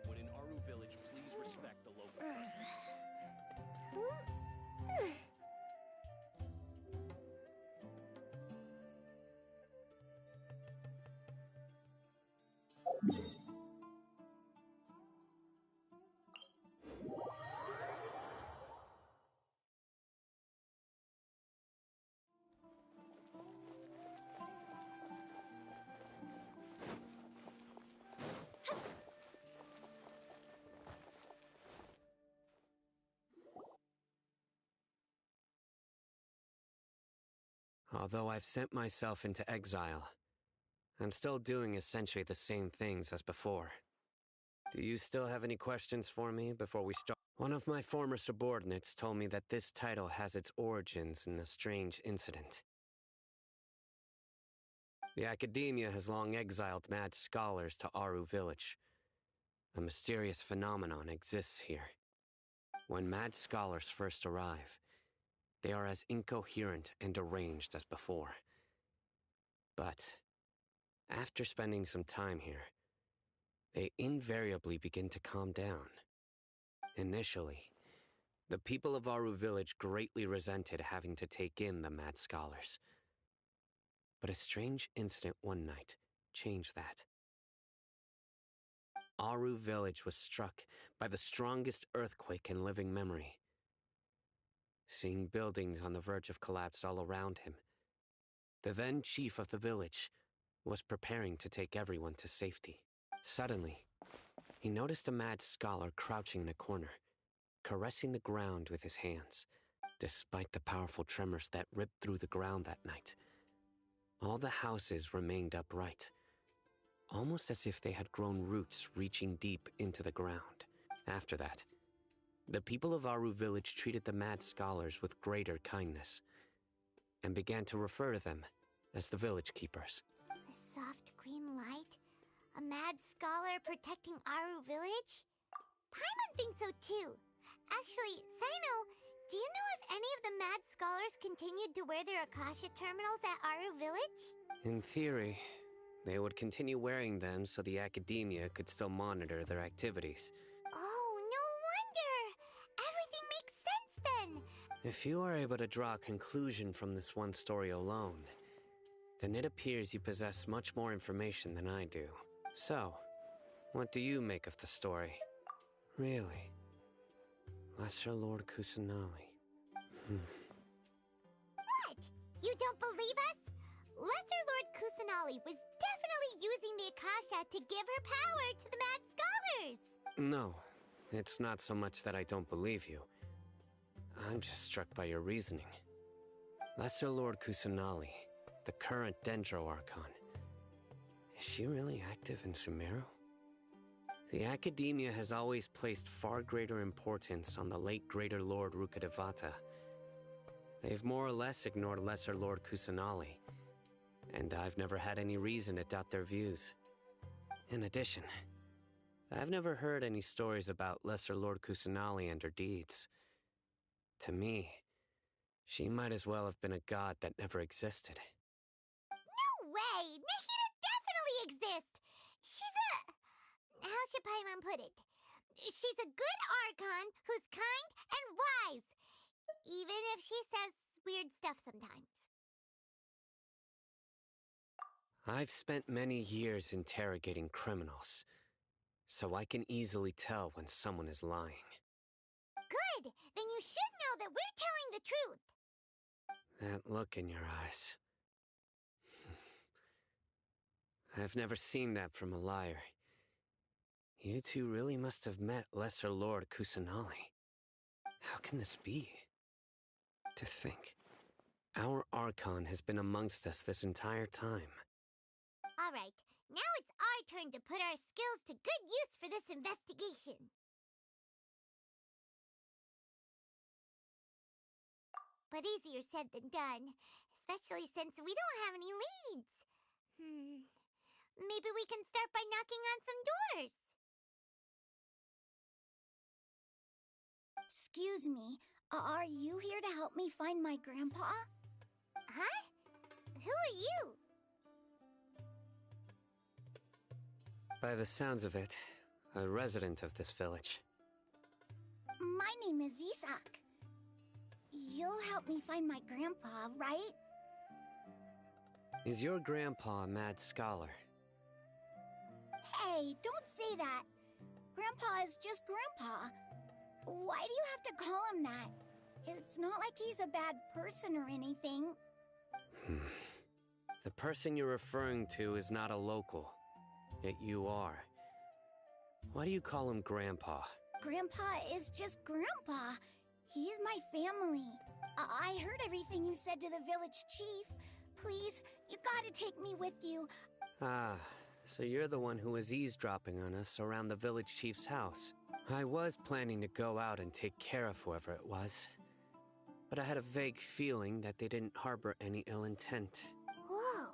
When in Aru Village, please respect the local customs. Although I've sent myself into exile, I'm still doing essentially the same things as before. Do you still have any questions for me before we start? One of my former subordinates told me that this title has its origins in a strange incident. The Academia has long exiled mad scholars to Aru Village. A mysterious phenomenon exists here. When mad scholars first arrive, they are as incoherent and deranged as before. But after spending some time here, they invariably begin to calm down. Initially, the people of Aru Village greatly resented having to take in the mad scholars. But a strange incident one night changed that. Aru Village was struck by the strongest earthquake in living memory. Seeing buildings on the verge of collapse all around him, the then chief of the village was preparing to take everyone to safety. Suddenly, he noticed a mad scholar crouching in a corner, caressing the ground with his hands. Despite the powerful tremors that ripped through the ground that night, all the houses remained upright, almost as if they had grown roots reaching deep into the ground. After that, the people of Aru Village treated the mad scholars with greater kindness, and began to refer to them as the village keepers. A soft green light? A mad scholar protecting Aru Village? Paimon thinks so too. Actually, Sino, do you know if any of the mad scholars continued to wear their Akasha terminals at Aru Village? In theory, they would continue wearing them so the academia could still monitor their activities. Oh, no wonder! Everything makes sense then! If you are able to draw a conclusion from this one story alone, then it appears you possess much more information than I do. So, what do you make of the story? Really? Lesser Lord Kusanali. What? You don't believe us? Lesser Lord Kusanali was definitely using the Akasha to give her power to the mad scholars! No, it's not so much that I don't believe you. I'm just struck by your reasoning. Lesser Lord Kusanali, the current Dendro Archon. Is she really active in Sumeru? The Academia has always placed far greater importance on the late Greater Lord Rukkhadevata. They've more or less ignored Lesser Lord Kusanali, and I've never had any reason to doubt their views. In addition, I've never heard any stories about Lesser Lord Kusanali and her deeds. To me, she might as well have been a god that never existed. No way! Nahida definitely exists! She's a... How should Paimon put it? She's a good Archon who's kind and wise, even if she says weird stuff sometimes. I've spent many years interrogating criminals, so I can easily tell when someone is lying. Good! Then you should know that we're telling the truth! That look in your eyes. I've never seen that from a liar. You two really must have met Lesser Lord Kusanali. How can this be? To think, our Archon has been amongst us this entire time. Alright, now it's our turn to put our skills to good use for this investigation. But easier said than done, especially since we don't have any leads. Maybe we can start by knocking on some doors. Excuse me, are you here to help me find my grandpa? Huh? Who are you? By the sounds of it, a resident of this village. My name is Isak. You'll help me find my grandpa, right? Is your grandpa a mad scholar? Hey, don't say that. Grandpa is just Grandpa. Why do you have to call him that? It's not like he's a bad person or anything. The person you're referring to is not a local, yet you are. Why do you call him Grandpa? Grandpa is just Grandpa. He's my family. I heard everything you said to the village chief. Please, you gotta take me with you. Ah, so you're the one who was eavesdropping on us around the village chief's house. I was planning to go out and take care of whoever it was, but I had a vague feeling that they didn't harbor any ill intent. Whoa.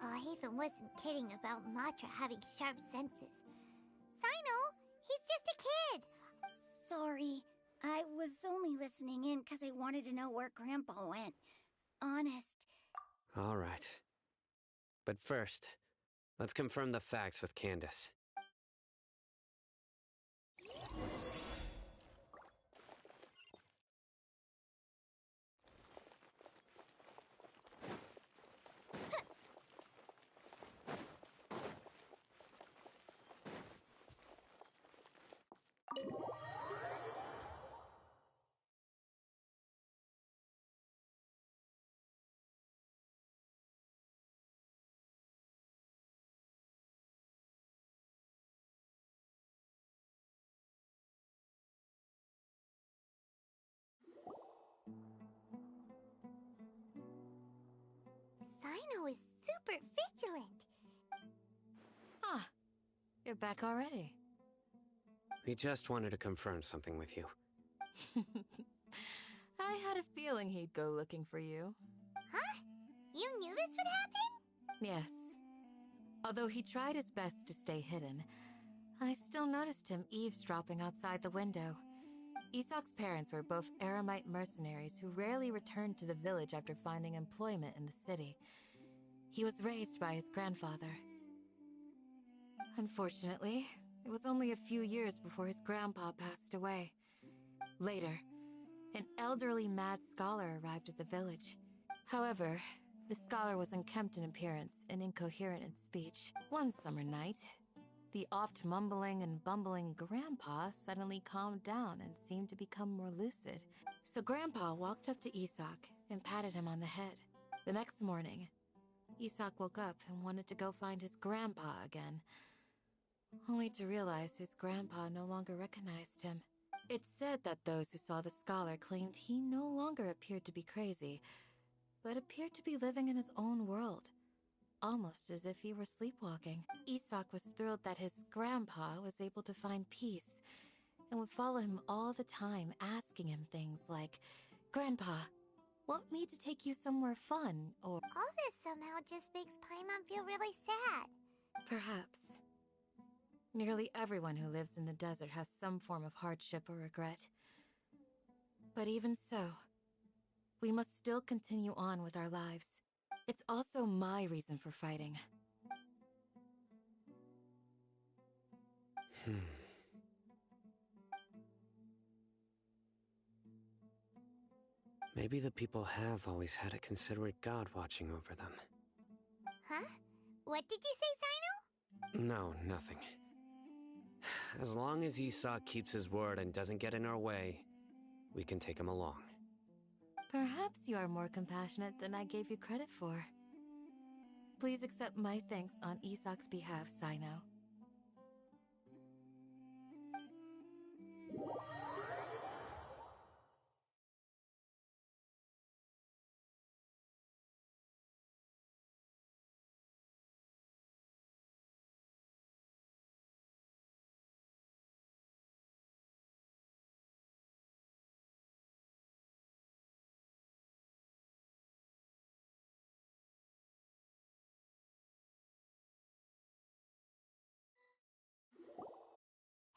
Hatham wasn't kidding about Matra having sharp senses. Sino, he's just a kid. Sorry. I was only listening in because I wanted to know where Grandpa went. Honest. All right. But first, let's confirm the facts with Candace. Cyno is super vigilant. Ah, you're back already. We just wanted to confirm something with you. I had a feeling he'd go looking for you. Huh? You knew this would happen? Yes. Although he tried his best to stay hidden, I still noticed him eavesdropping outside the window. Isak's parents were both Aramite mercenaries who rarely returned to the village after finding employment in the city. He was raised by his grandfather. Unfortunately, it was only a few years before his grandpa passed away. Later, an elderly mad scholar arrived at the village. However, the scholar was unkempt in appearance and incoherent in speech. One summer night, the oft mumbling and bumbling Grandpa suddenly calmed down and seemed to become more lucid. So Grandpa walked up to Isak and patted him on the head. The next morning, Isak woke up and wanted to go find his grandpa again, only to realize his grandpa no longer recognized him. It's said that those who saw the scholar claimed he no longer appeared to be crazy, but appeared to be living in his own world, almost as if he were sleepwalking. Isak was thrilled that his grandpa was able to find peace, and would follow him all the time, asking him things like, "Grandpa, want me to take you somewhere fun?" or All this somehow just makes Paimon feel really sad. perhaps. Nearly everyone who lives in the desert has some form of hardship or regret. But even so, we must still continue on with our lives. It's also my reason for fighting. Maybe the people have always had a considerate god watching over them. Huh? What did you say, Cyno? No, nothing. As long as Isak keeps his word and doesn't get in our way, we can take him along. Perhaps you are more compassionate than I gave you credit for. Please accept my thanks on Isak's behalf, Cyno.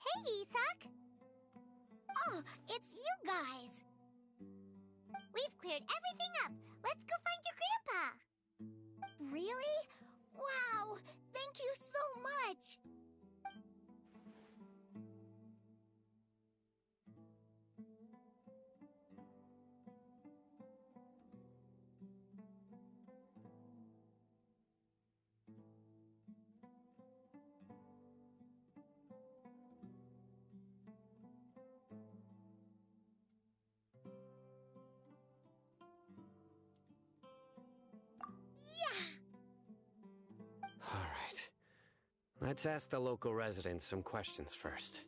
Hey, Isak! Oh, it's you guys! We've cleared everything up. Let's go find your grandpa. Really? Wow! Thank you so much! All right. Let's ask the local residents some questions first.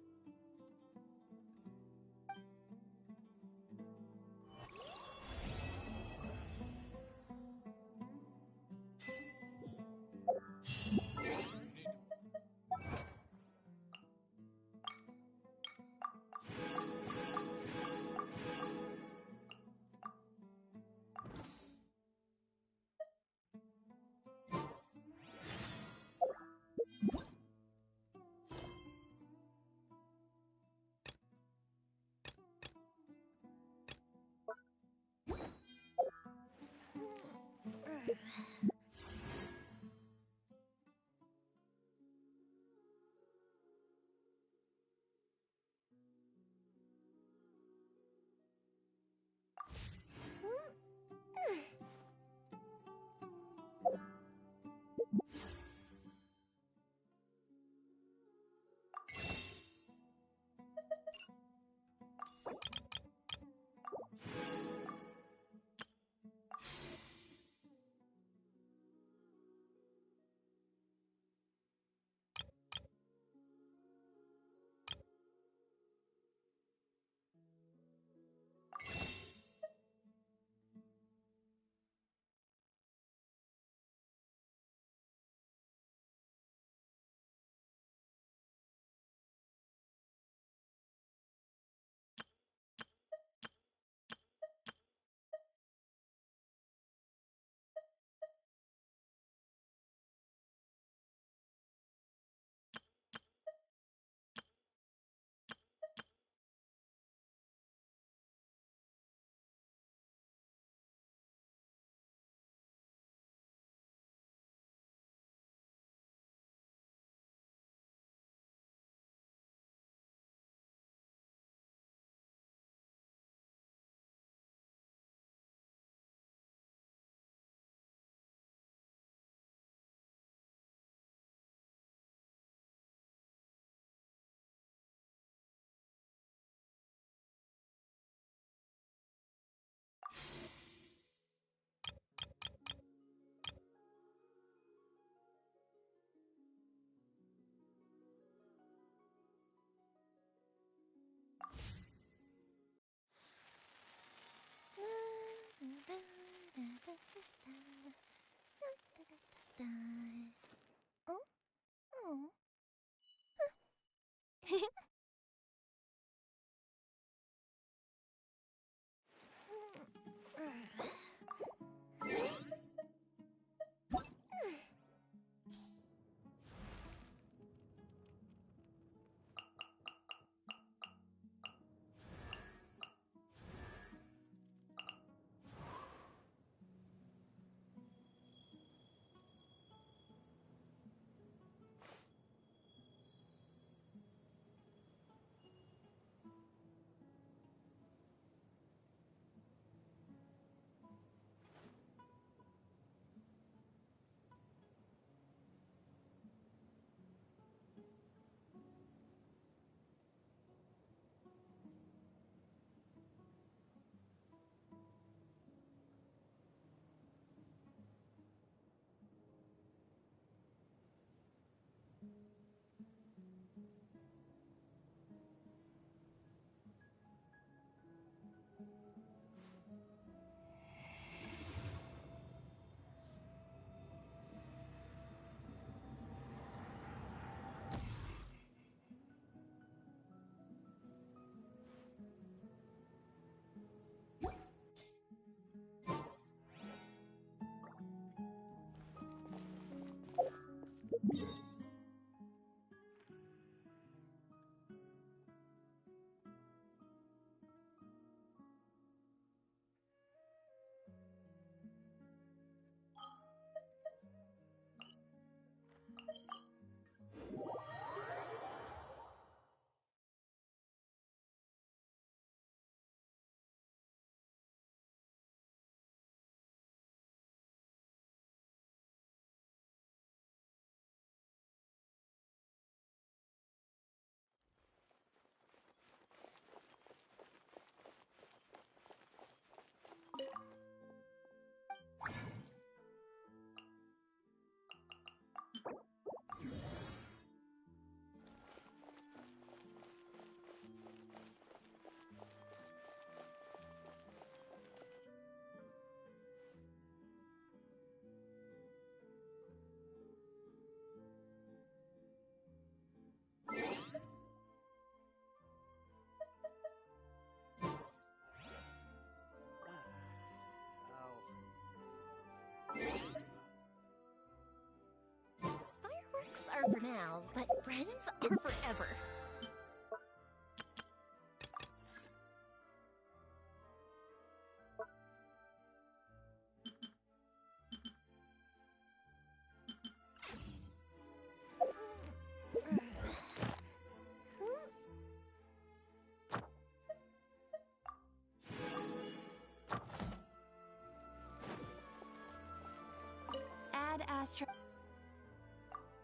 Oh? Oh. Fireworks are for now, but friends are forever.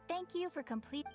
Thank you for complete.